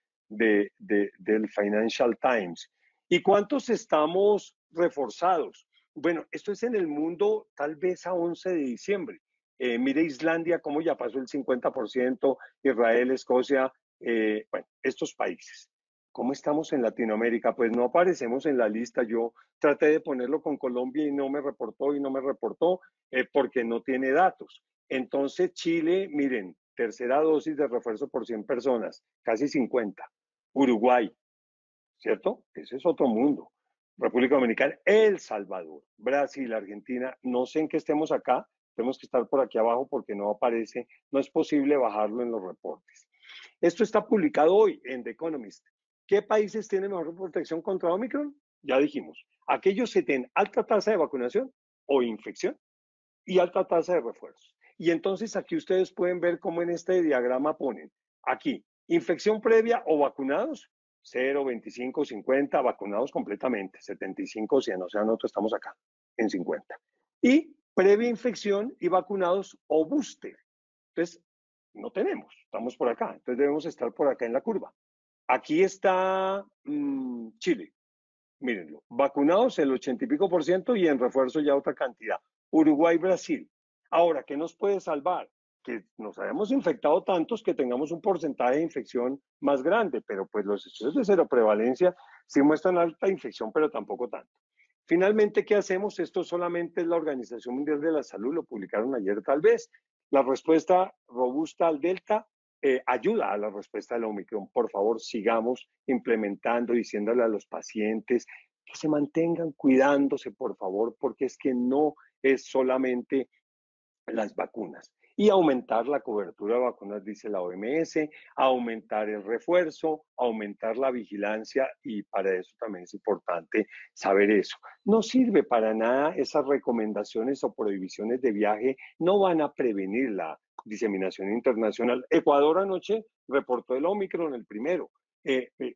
Financial Times. ¿Y cuántos estamos reforzados? Bueno, esto es en el mundo tal vez a 11 de diciembre. Mire Islandia, cómo ya pasó el 50%, Israel, Escocia, bueno, estos países. ¿Cómo estamos en Latinoamérica? Pues no aparecemos en la lista. Yo traté de ponerlo con Colombia y no me reportó porque no tiene datos. Entonces Chile, miren, tercera dosis de refuerzo por 100 personas, casi 50. Uruguay, ¿cierto? Ese es otro mundo. República Dominicana, El Salvador, Brasil, Argentina, no sé en qué estemos acá, tenemos que estar por aquí abajo porque no aparece, no es posible bajarlo en los reportes. Esto está publicado hoy en The Economist. ¿Qué países tienen mejor protección contra Omicron? Ya dijimos, aquellos que tienen alta tasa de vacunación o infección y alta tasa de refuerzos. Y entonces aquí ustedes pueden ver cómo en este diagrama ponen aquí, infección previa o vacunados, 0, 25, 50, vacunados completamente, 75, 100, o sea, nosotros estamos acá en 50. Y previa infección y vacunados o booster. Entonces, no tenemos, estamos por acá, entonces debemos estar por acá en la curva. Aquí está Chile, mírenlo, vacunados el 80 y pico % y en refuerzo ya otra cantidad. Uruguay, Brasil. Ahora, ¿qué nos puede salvar? Que nos hayamos infectado tantos que tengamos un porcentaje de infección más grande, pero pues los estudios de cero prevalencia sí muestran alta infección, pero tampoco tanto. Finalmente, ¿qué hacemos? Esto solamente es la Organización Mundial de la Salud, lo publicaron ayer tal vez. La respuesta robusta al Delta ayuda a la respuesta del Omicron. Por favor, sigamos implementando, diciéndole a los pacientes que se mantengan cuidándose, por favor, porque es que no es solamente las vacunas. Y aumentar la cobertura de vacunas, dice la OMS, aumentar el refuerzo, aumentar la vigilancia y para eso también es importante saber eso. No sirve para nada esas recomendaciones o prohibiciones de viaje, no van a prevenir la diseminación internacional. Ecuador anoche reportó el Omicron, el primero.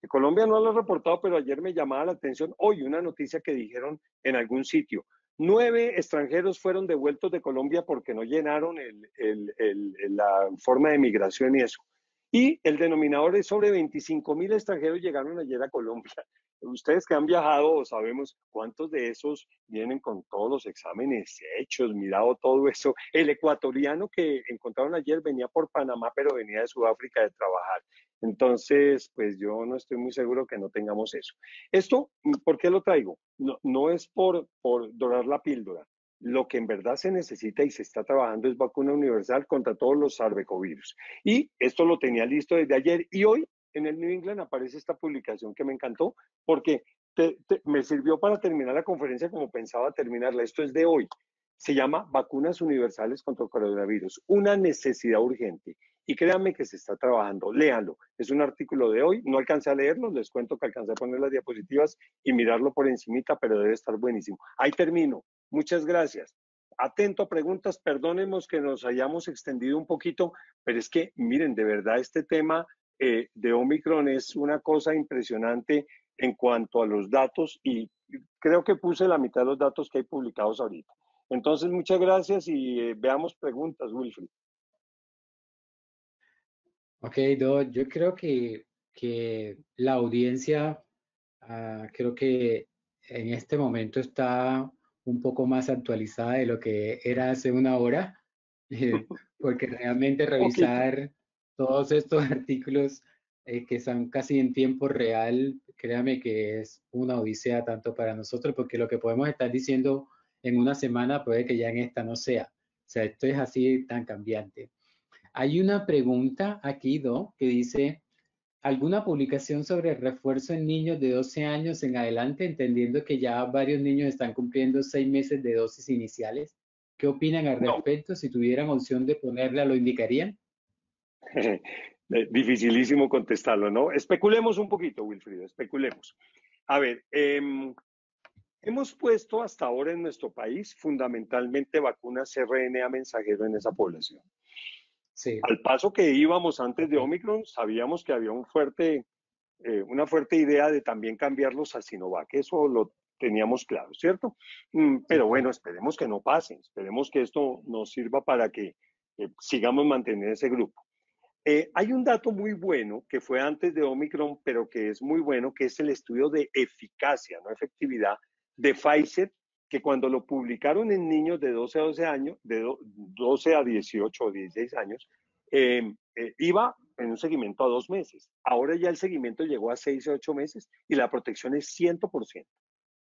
Colombia no lo ha reportado, pero ayer me llamaba la atención hoy una noticia que dijeron en algún sitio. 9 extranjeros fueron devueltos de Colombia porque no llenaron la forma de migración y eso. Y el denominador es sobre 25.000 extranjeros llegaron ayer a Colombia. Ustedes que han viajado sabemos cuántos de esos vienen con todos los exámenes hechos, mirado todo eso. El ecuatoriano que encontraron ayer venía por Panamá, pero venía de Sudáfrica de trabajar. Entonces, pues yo no estoy muy seguro que no tengamos eso. Esto, ¿por qué lo traigo? No es por dorar la píldora. Lo que en verdad se necesita y se está trabajando es vacuna universal contra todos los sarbecovirus. Y esto lo tenía listo desde ayer y hoy en el New England aparece esta publicación que me encantó porque me sirvió para terminar la conferencia como pensaba terminarla. Esto es de hoy. Se llama Vacunas Universales contra el Coronavirus. Una necesidad urgente. Y créanme que se está trabajando, léanlo. Es un artículo de hoy, no alcancé a leerlo, les cuento que alcancé a poner las diapositivas y mirarlo por encimita, pero debe estar buenísimo. Ahí termino. Muchas gracias. Atento a preguntas, perdónennos que nos hayamos extendido un poquito, pero es que miren, de verdad este tema de Omicron es una cosa impresionante en cuanto a los datos y creo que puse la mitad de los datos que hay publicados ahorita. Entonces, muchas gracias y veamos preguntas, Wilfried. Ok, yo creo que la audiencia, creo que en este momento está un poco más actualizada de lo que era hace una hora, porque realmente Poquito. revisar todos estos artículos que son casi en tiempo real, créame que es una odisea tanto para nosotros, porque lo que podemos estar diciendo en una semana puede que ya en esta no sea. O sea, esto es así tan cambiante. Hay una pregunta aquí, que dice, ¿alguna publicación sobre refuerzo en niños de 12 años en adelante, entendiendo que ya varios niños están cumpliendo 6 meses de dosis iniciales? ¿Qué opinan al No. respecto? Si tuvieran opción de ponerla, ¿lo indicarían? Dificilísimo contestarlo, ¿no? Especulemos un poquito, Wilfrido, especulemos. A ver, hemos puesto hasta ahora en nuestro país fundamentalmente vacunas RNA mensajero en esa población. Sí. Al paso que íbamos antes de Omicron, sabíamos que había una fuerte idea de también cambiarlos a Sinovac. Eso lo teníamos claro, ¿cierto? Pero bueno, esperemos que no pase, esperemos que esto nos sirva para que sigamos manteniendo ese grupo. Hay un dato muy bueno que fue antes de Omicron, pero que es muy bueno, que es el estudio de eficacia, no efectividad, de Pfizer, que cuando lo publicaron en niños de 12 a 12 años, de 12 a 18 o 16 años, iba en un seguimiento a 2 meses. Ahora ya el seguimiento llegó a 6 a 8 meses y la protección es 100%.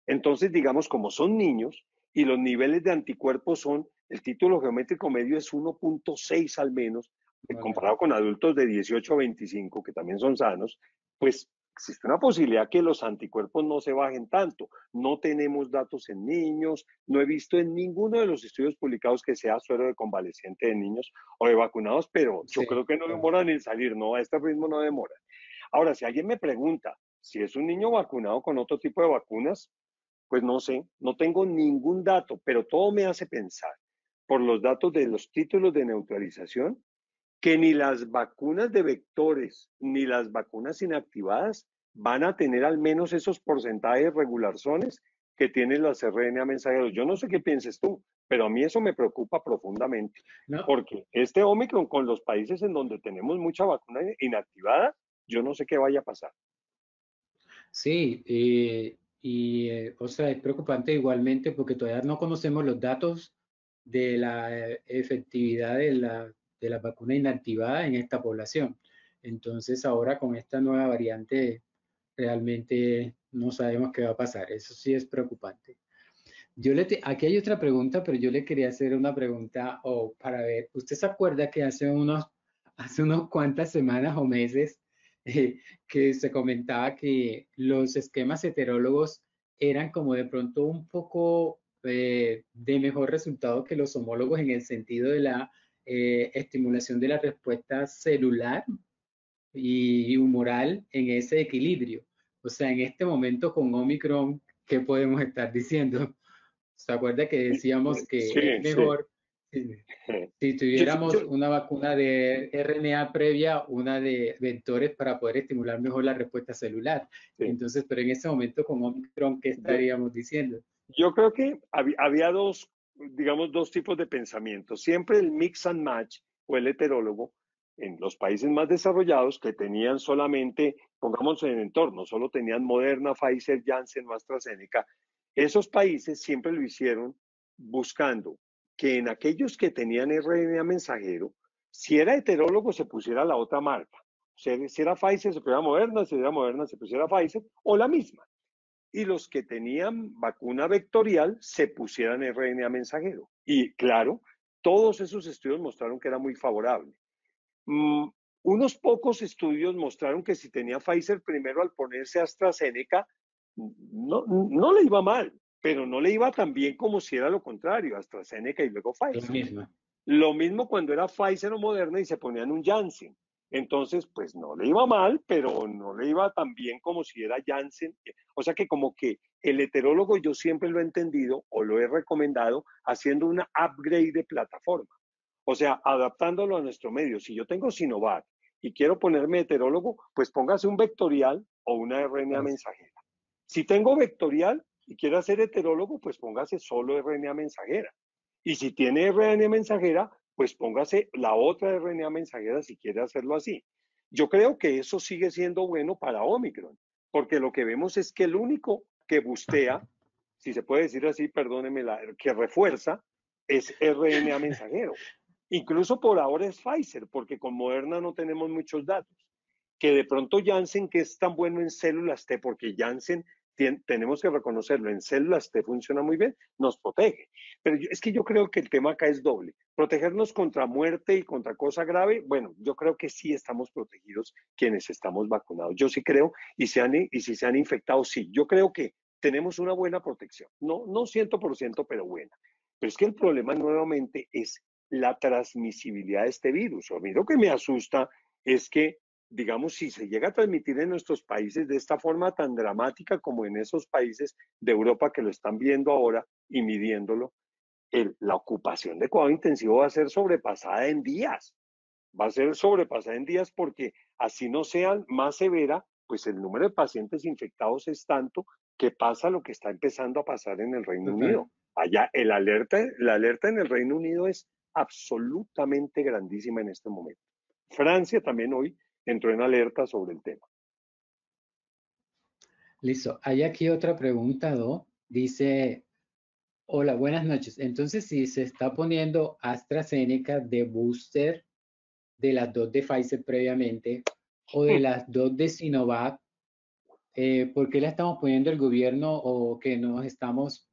Entonces, digamos, como son niños y los niveles de anticuerpos son, el título geométrico medio es 1.6 al menos, comparado con adultos de 18 a 25, que también son sanos, pues existe una posibilidad que los anticuerpos no se bajen tanto. No tenemos datos en niños, no he visto en ninguno de los estudios publicados que sea suero de convaleciente de niños o de vacunados, pero yo creo que no demoran en salir, no, a este ritmo no demora. Ahora, si alguien me pregunta si es un niño vacunado con otro tipo de vacunas, pues no sé, no tengo ningún dato, pero todo me hace pensar, por los datos de los títulos de neutralización, que ni las vacunas de vectores ni las vacunas inactivadas van a tener al menos esos porcentajes regularzones que tienen las RNA mensajeros. Yo no sé qué pienses tú, pero a mí eso me preocupa profundamente, porque este Omicron con los países en donde tenemos mucha vacuna inactivada, yo no sé qué vaya a pasar. Sí, o sea, es preocupante igualmente porque todavía no conocemos los datos de la efectividad de la vacuna inactivada en esta población. Entonces, ahora con esta nueva variante, realmente no sabemos qué va a pasar. Eso sí es preocupante. Aquí hay otra pregunta, pero yo le quería hacer una pregunta para ver, ¿usted se acuerda que hace unos cuantas semanas o meses que se comentaba que los esquemas heterólogos eran como de pronto un poco de mejor resultado que los homólogos en el sentido de la estimulación de la respuesta celular y humoral en ese equilibrio? O sea, en este momento con Omicron, ¿qué podemos estar diciendo? ¿Se acuerda que decíamos que Sí, es mejor si tuviéramos una vacuna de RNA previa, una de vectores para poder estimular mejor la respuesta celular? Entonces, pero en ese momento con Omicron, ¿qué estaríamos diciendo? Yo creo que había dos, digamos, dos tipos de pensamiento. Siempre el mix and match o el heterólogo en los países más desarrollados que tenían solamente, pongamos en el entorno, solo tenían Moderna, Pfizer, Janssen o AstraZeneca. Esos países siempre lo hicieron buscando que en aquellos que tenían RNA mensajero, si era heterólogo se pusiera la otra marca. Si era Pfizer se pusiera Moderna, si era Moderna se pusiera Pfizer o la misma. Y los que tenían vacuna vectorial se pusieran RNA mensajero. Y claro, todos esos estudios mostraron que era muy favorable. Unos pocos estudios mostraron que si tenía Pfizer primero al ponerse AstraZeneca, no le iba mal, pero no le iba tan bien como si era lo contrario, AstraZeneca y luego Pfizer. Lo mismo cuando era Pfizer o Moderna y se ponían un Janssen. Entonces, pues no le iba mal, pero no le iba tan bien como si era Janssen. O sea que como que el heterólogo yo siempre lo he entendido o lo he recomendado haciendo una upgrade de plataforma. O sea, adaptándolo a nuestro medio. Si yo tengo Sinovac y quiero ponerme heterólogo, pues póngase un vectorial o una RNA mensajera. Si tengo vectorial y quiero hacer heterólogo, pues póngase solo RNA mensajera. Y si tiene RNA mensajera, pues póngase la otra RNA mensajera si quiere hacerlo así. Yo creo que eso sigue siendo bueno para Omicron, porque lo que vemos es que el único que bustea, si se puede decir así, perdóneme, que refuerza, es RNA mensajero. Incluso por ahora es Pfizer, porque con Moderna no tenemos muchos datos. Que de pronto Janssen, que es tan bueno en células T, porque Janssen tenemos que reconocerlo, en células T funciona muy bien, nos protege. Pero es que yo creo que el tema acá es doble. Protegernos contra muerte y contra cosa grave, bueno, yo creo que sí estamos protegidos quienes estamos vacunados. Yo sí creo, y si se han infectado, sí. Yo creo que tenemos una buena protección. No 100%, pero buena. Pero es que el problema nuevamente es la transmisibilidad de este virus. A mí lo que me asusta es que digamos, si se llega a transmitir en nuestros países de esta forma tan dramática como en esos países de Europa que lo están viendo ahora y midiéndolo, la ocupación de cuidado intensivo va a ser sobrepasada en días. Va a ser sobrepasada en días porque así no sea más severa, pues el número de pacientes infectados es tanto que pasa lo que está empezando a pasar en el Reino Total. Unido. Allá la alerta en el Reino Unido es absolutamente grandísima en este momento. Francia también hoy entró en alerta sobre el tema. Listo. Hay aquí otra pregunta, ¿no? Dice, hola, buenas noches. Entonces, si se está poniendo AstraZeneca de booster de las dos de Pfizer previamente o de las dos de Sinovac, ¿por qué la estamos poniendo el gobierno o que nos estamos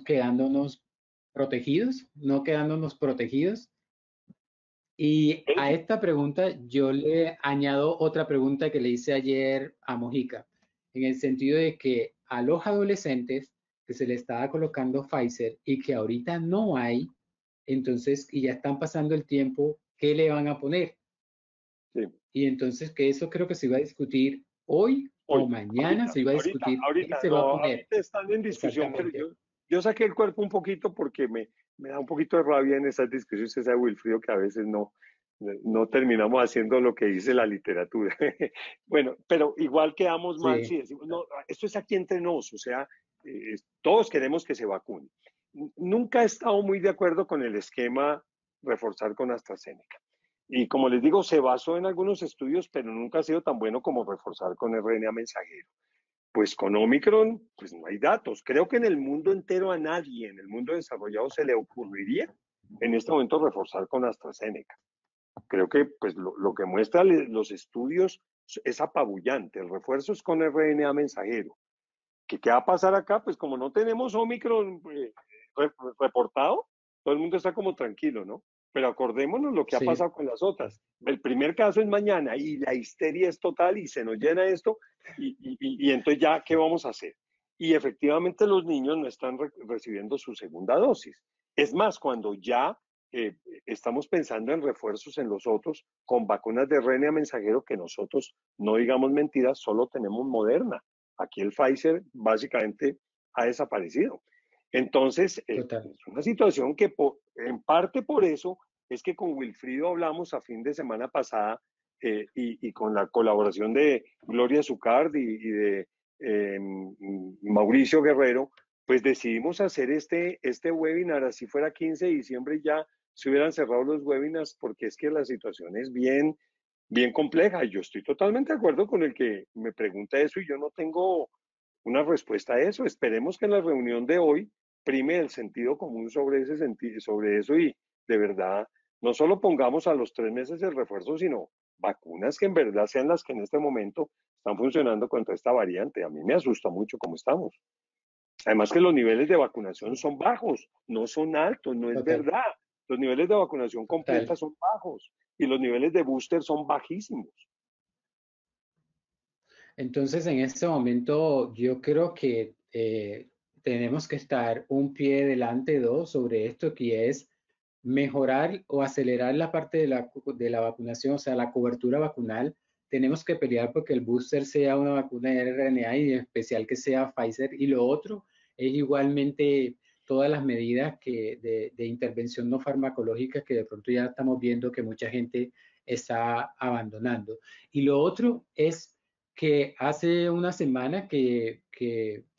quedándonos protegidos, no quedándonos protegidos? Y a esta pregunta yo le añado otra pregunta que le hice ayer a Mojica, en el sentido de que a los adolescentes que se le estaba colocando Pfizer y que ahorita no hay, entonces, y ya están pasando el tiempo, ¿qué le van a poner? Sí. Y entonces que eso creo que se iba a discutir hoy o Hoy, mañana, se iba a discutir qué se va a no, poner ahorita están en discusión, pero exactamente. yo saqué el cuerpo un poquito porque me da un poquito de rabia en esas discusiones, esa Wilfrido, que a veces no terminamos haciendo lo que dice la literatura. Bueno, pero igual quedamos mal Sí, si decimos, no, esto es aquí entre nos, o sea, todos queremos que se vacune. Nunca he estado muy de acuerdo con el esquema reforzar con AstraZeneca. Y como les digo, se basó en algunos estudios, pero nunca ha sido tan bueno como reforzar con RNA mensajero. Pues con Omicron, pues no hay datos. Creo que en el mundo entero a nadie, en el mundo desarrollado, se le ocurriría en este momento reforzar con AstraZeneca. Creo que pues lo que muestran los estudios es apabullante. El refuerzo es con RNA mensajero. ¿Qué va a pasar acá? Pues como no tenemos Omicron reportado, todo el mundo está como tranquilo, ¿no? Pero acordémonos lo que ha sí, pasado con las otras. El primer caso es mañana y la histeria es total y se nos llena esto y entonces ya, ¿qué vamos a hacer? Y efectivamente los niños no están recibiendo su segunda dosis. Es más, cuando ya eh, estamos pensando en refuerzos en los otros con vacunas de RNA mensajero que nosotros, no digamos mentiras, solo tenemos Moderna. Aquí el Pfizer básicamente ha desaparecido. Entonces, total. es una situación que en parte por eso es que con Wilfrido hablamos a fin de semana pasada y con la colaboración de Gloria Zucard y de Mauricio Guerrero, pues decidimos hacer este webinar, así fuera 15 de diciembre ya se hubieran cerrado los webinars porque es que la situación es bien compleja. Y yo estoy totalmente de acuerdo con el que me pregunta eso y yo no tengo una respuesta a eso. Esperemos que en la reunión de hoy prime el sentido común sobre ese sentido, sobre eso y de verdad no solo pongamos a los 3 meses el refuerzo, sino vacunas que en verdad sean las que en este momento están funcionando contra esta variante. A mí me asusta mucho cómo estamos. Además que los niveles de vacunación Sí, son bajos, no son altos, no es total, verdad. Los niveles de vacunación completa total. son bajos y los niveles de booster son bajísimos. Entonces, en este momento, yo creo que tenemos que estar un pie delante dos sobre esto, que es mejorar o acelerar la parte de la vacunación, o sea, la cobertura vacunal. Tenemos que pelear porque el booster sea una vacuna de RNA y en especial que sea Pfizer. Y lo otro es igualmente todas las medidas de intervención no farmacológica que de pronto ya estamos viendo que mucha gente está abandonando. Y lo otro es que hace una semana que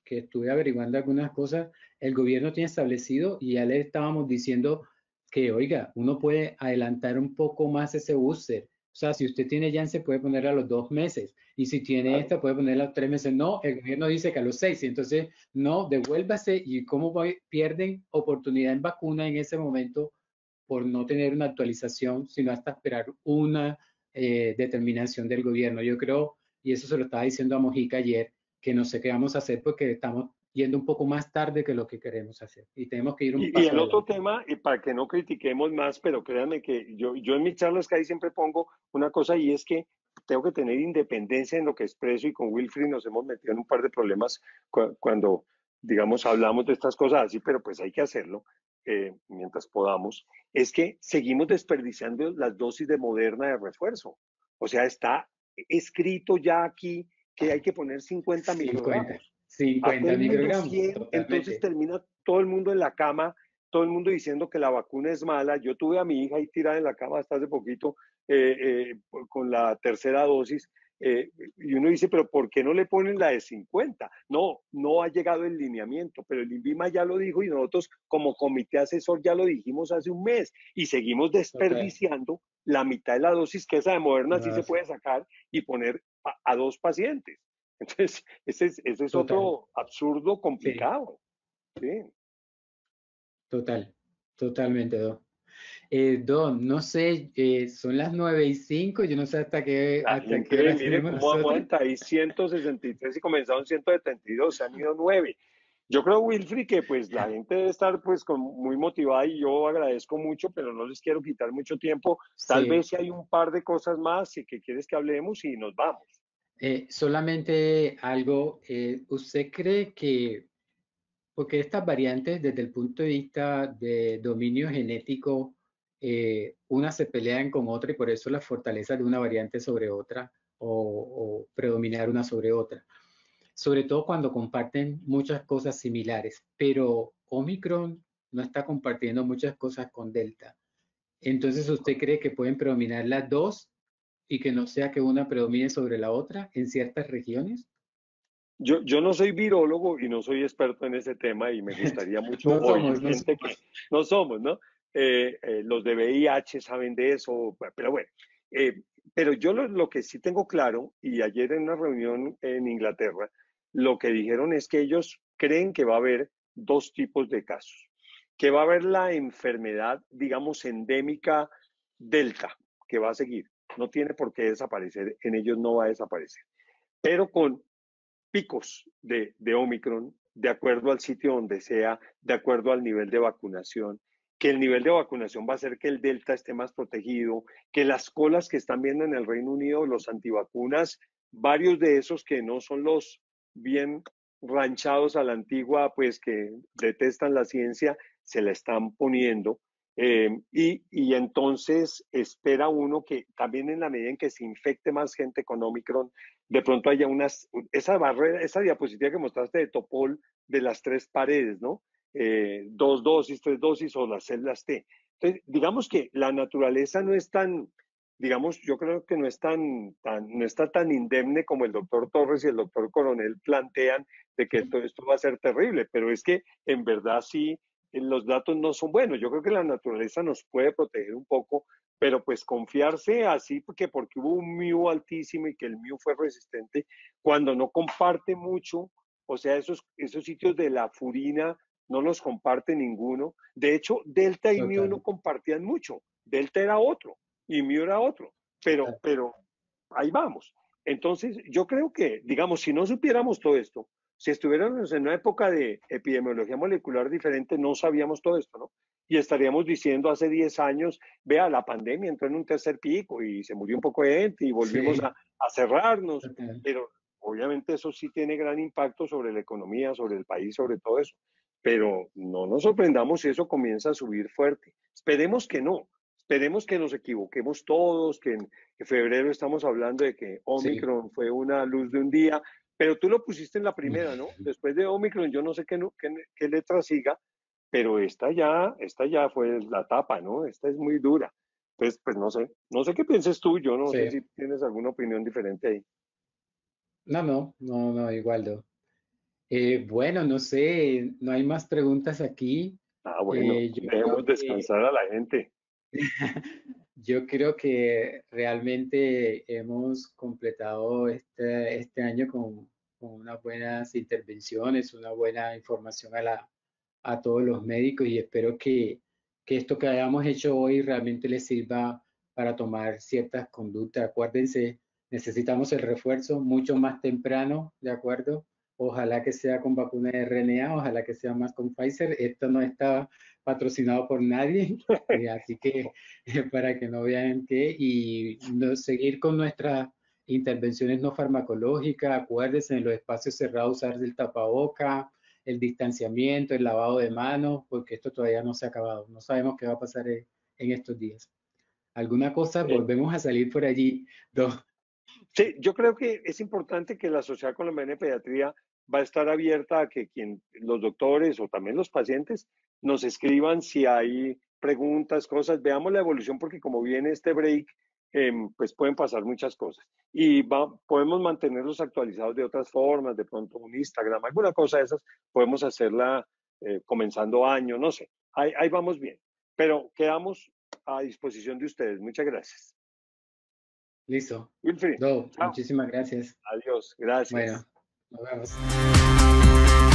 estuve averiguando algunas cosas, el gobierno tiene establecido y ya le estábamos diciendo que, oiga, uno puede adelantar un poco más ese booster. O sea, si usted tiene Janssen, puede poner a los 2 meses. Y si tiene Claro. esta, puede ponerla a los 3 meses. No, el gobierno dice que a los 6. Entonces, no, devuélvase. ¿Y cómo pierden oportunidad en vacuna en ese momento por no tener una actualización, sino hasta esperar una determinación del gobierno? Yo creo, y eso se lo estaba diciendo a Mojica ayer, que no sé qué vamos a hacer porque estamos yendo un poco más tarde que lo que queremos hacer y tenemos que ir un Y paso el otro adelante. tema, y para que no critiquemos más, pero créanme que yo en mis charlas que ahí siempre pongo una cosa y es que tengo que tener independencia en lo que expreso y con Wilfried nos hemos metido en un par de problemas cuando, digamos, hablamos de estas cosas así, pero pues hay que hacerlo mientras podamos. Es que seguimos desperdiciando las dosis de Moderna de refuerzo. O sea, está escrito ya aquí que hay que poner 50 50, microgramos. A todo 50 el mundo microgramos, 100, entonces totalmente. termina todo el mundo en la cama, todo el mundo diciendo que la vacuna es mala. Yo tuve a mi hija ahí tirada en la cama hasta hace poquito con la tercera dosis. Y uno dice, pero ¿por qué no le ponen la de 50? No, no ha llegado el lineamiento, pero el INVIMA ya lo dijo y nosotros como comité asesor ya lo dijimos hace un mes y seguimos Total. desperdiciando la mitad de la dosis que esa de Moderna sí No, se sí, puede sacar y poner a 2 pacientes. Entonces, ese es total. otro absurdo Sí, complicado. ¿Sí? total. Totalmente, Don. Don, no sé, son las 9:05, yo no sé La hasta qué hora gente, mire tenemos cómo nosotros. aguanta. Hay 163 y comenzaron 172, se han ido 9. Yo creo, Wilfried, que pues la gente debe estar pues muy motivada y yo agradezco mucho, pero no les quiero quitar mucho tiempo. Tal Sí, vez si hay un par de cosas más y que quieres que hablemos y nos vamos. solamente algo, ¿usted cree que, porque estas variantes desde el punto de vista de dominio genético, unas se pelean con otra y por eso la fortaleza de una variante sobre otra o predominar una sobre otra? Sobre todo cuando comparten muchas cosas similares, pero Omicron no está compartiendo muchas cosas con Delta. Entonces, ¿usted cree que pueden predominar las dos y que no sea que una predomine sobre la otra en ciertas regiones? Yo no soy virólogo y no soy experto en ese tema y me gustaría mucho No oír somos, no gente que somos. no somos, ¿no? Los de VIH saben de eso, pero bueno. eh, pero yo lo que sí tengo claro, y ayer en una reunión en Inglaterra, lo que dijeron es que ellos creen que va a haber dos tipos de casos, que va a haber la enfermedad, digamos, endémica Delta, que va a seguir, no tiene por qué desaparecer, en ellos no va a desaparecer, pero con picos de Omicron de acuerdo al sitio donde sea, de acuerdo al nivel de vacunación, que el nivel de vacunación va a hacer que el Delta esté más protegido, que las colas que están viendo en el Reino Unido, los antivacunas, varios de esos que no son los bien ranchados a la antigua, pues que detestan la ciencia, se la están poniendo. Y entonces espera uno que también en la medida en que se infecte más gente con Omicron, de pronto haya esa barrera, esa diapositiva que mostraste de Topol de las 3 paredes, ¿no? 2 dosis, 3 dosis o las células T. Entonces, digamos que la naturaleza no es tan, digamos, yo creo que no es no está tan indemne como el doctor Torres y el doctor Coronel plantean de que todo esto va a ser terrible, pero es que en verdad sí, los datos no son buenos. Yo creo que la naturaleza nos puede proteger un poco, pero pues confiarse así porque hubo un mu altísimo y que el mu fue resistente, cuando no comparte mucho, o sea, esos sitios de la furina no los comparte ninguno. De hecho, Delta y mu no Total, compartían mucho. Delta era otro y mu era otro, total. pero ahí vamos. Entonces, yo creo que, digamos, si no supiéramos todo esto, si estuviéramos en una época de epidemiología molecular diferente, no sabíamos todo esto, ¿no? Y estaríamos diciendo hace 10 años, vea, la pandemia entró en un tercer pico y se murió un poco de gente y volvimos Sí, a cerrarnos, total. pero obviamente eso sí tiene gran impacto sobre la economía, sobre el país, sobre todo eso. Pero no nos sorprendamos si eso comienza a subir fuerte. Esperemos que no, esperemos que nos equivoquemos todos, que en febrero estamos hablando de que Sí. Omicron fue una luz de un día, pero tú lo pusiste en la primera, ¿no? Después de Omicron, yo no sé qué letra siga, pero esta ya fue la tapa, ¿no? Esta es muy dura. Entonces, pues no sé qué pienses tú, yo no sé Sí. si tienes alguna opinión diferente ahí. No, igual, no. Bueno, no sé, no hay más preguntas aquí. Ah, bueno, Yo dejemos creo que descansar a la gente. yo creo que realmente hemos completado este año con unas buenas intervenciones, una buena información a todos los médicos y espero que esto que hayamos hecho hoy realmente les sirva para tomar ciertas conductas. Acuérdense, necesitamos el refuerzo mucho más temprano, ¿de acuerdo? Ojalá que sea con vacuna de RNA, ojalá que sea más con Pfizer. Esto no está patrocinado por nadie, así que para que no vean seguir con nuestras intervenciones no farmacológicas. Acuérdense, en los espacios cerrados usar el tapaboca, el distanciamiento, el lavado de manos, porque esto todavía no se ha acabado. No sabemos qué va a pasar en estos días. alguna cosa, volvemos a salir por allí. Sí, yo creo que es importante que la Sociedad Colombiana de Pediatría va a estar abierta a que los doctores o también los pacientes nos escriban si hay preguntas, cosas. Veamos la evolución porque como viene este break, pues pueden pasar muchas cosas. Y podemos mantenerlos actualizados de otras formas, de pronto un Instagram, alguna cosa de esas, podemos hacerla comenzando año, no sé. Ahí vamos bien. Pero quedamos a disposición de ustedes. Muchas gracias. Listo. Wilfried, chao. Muchísimas gracias. Adiós, gracias. Bueno, nos vemos.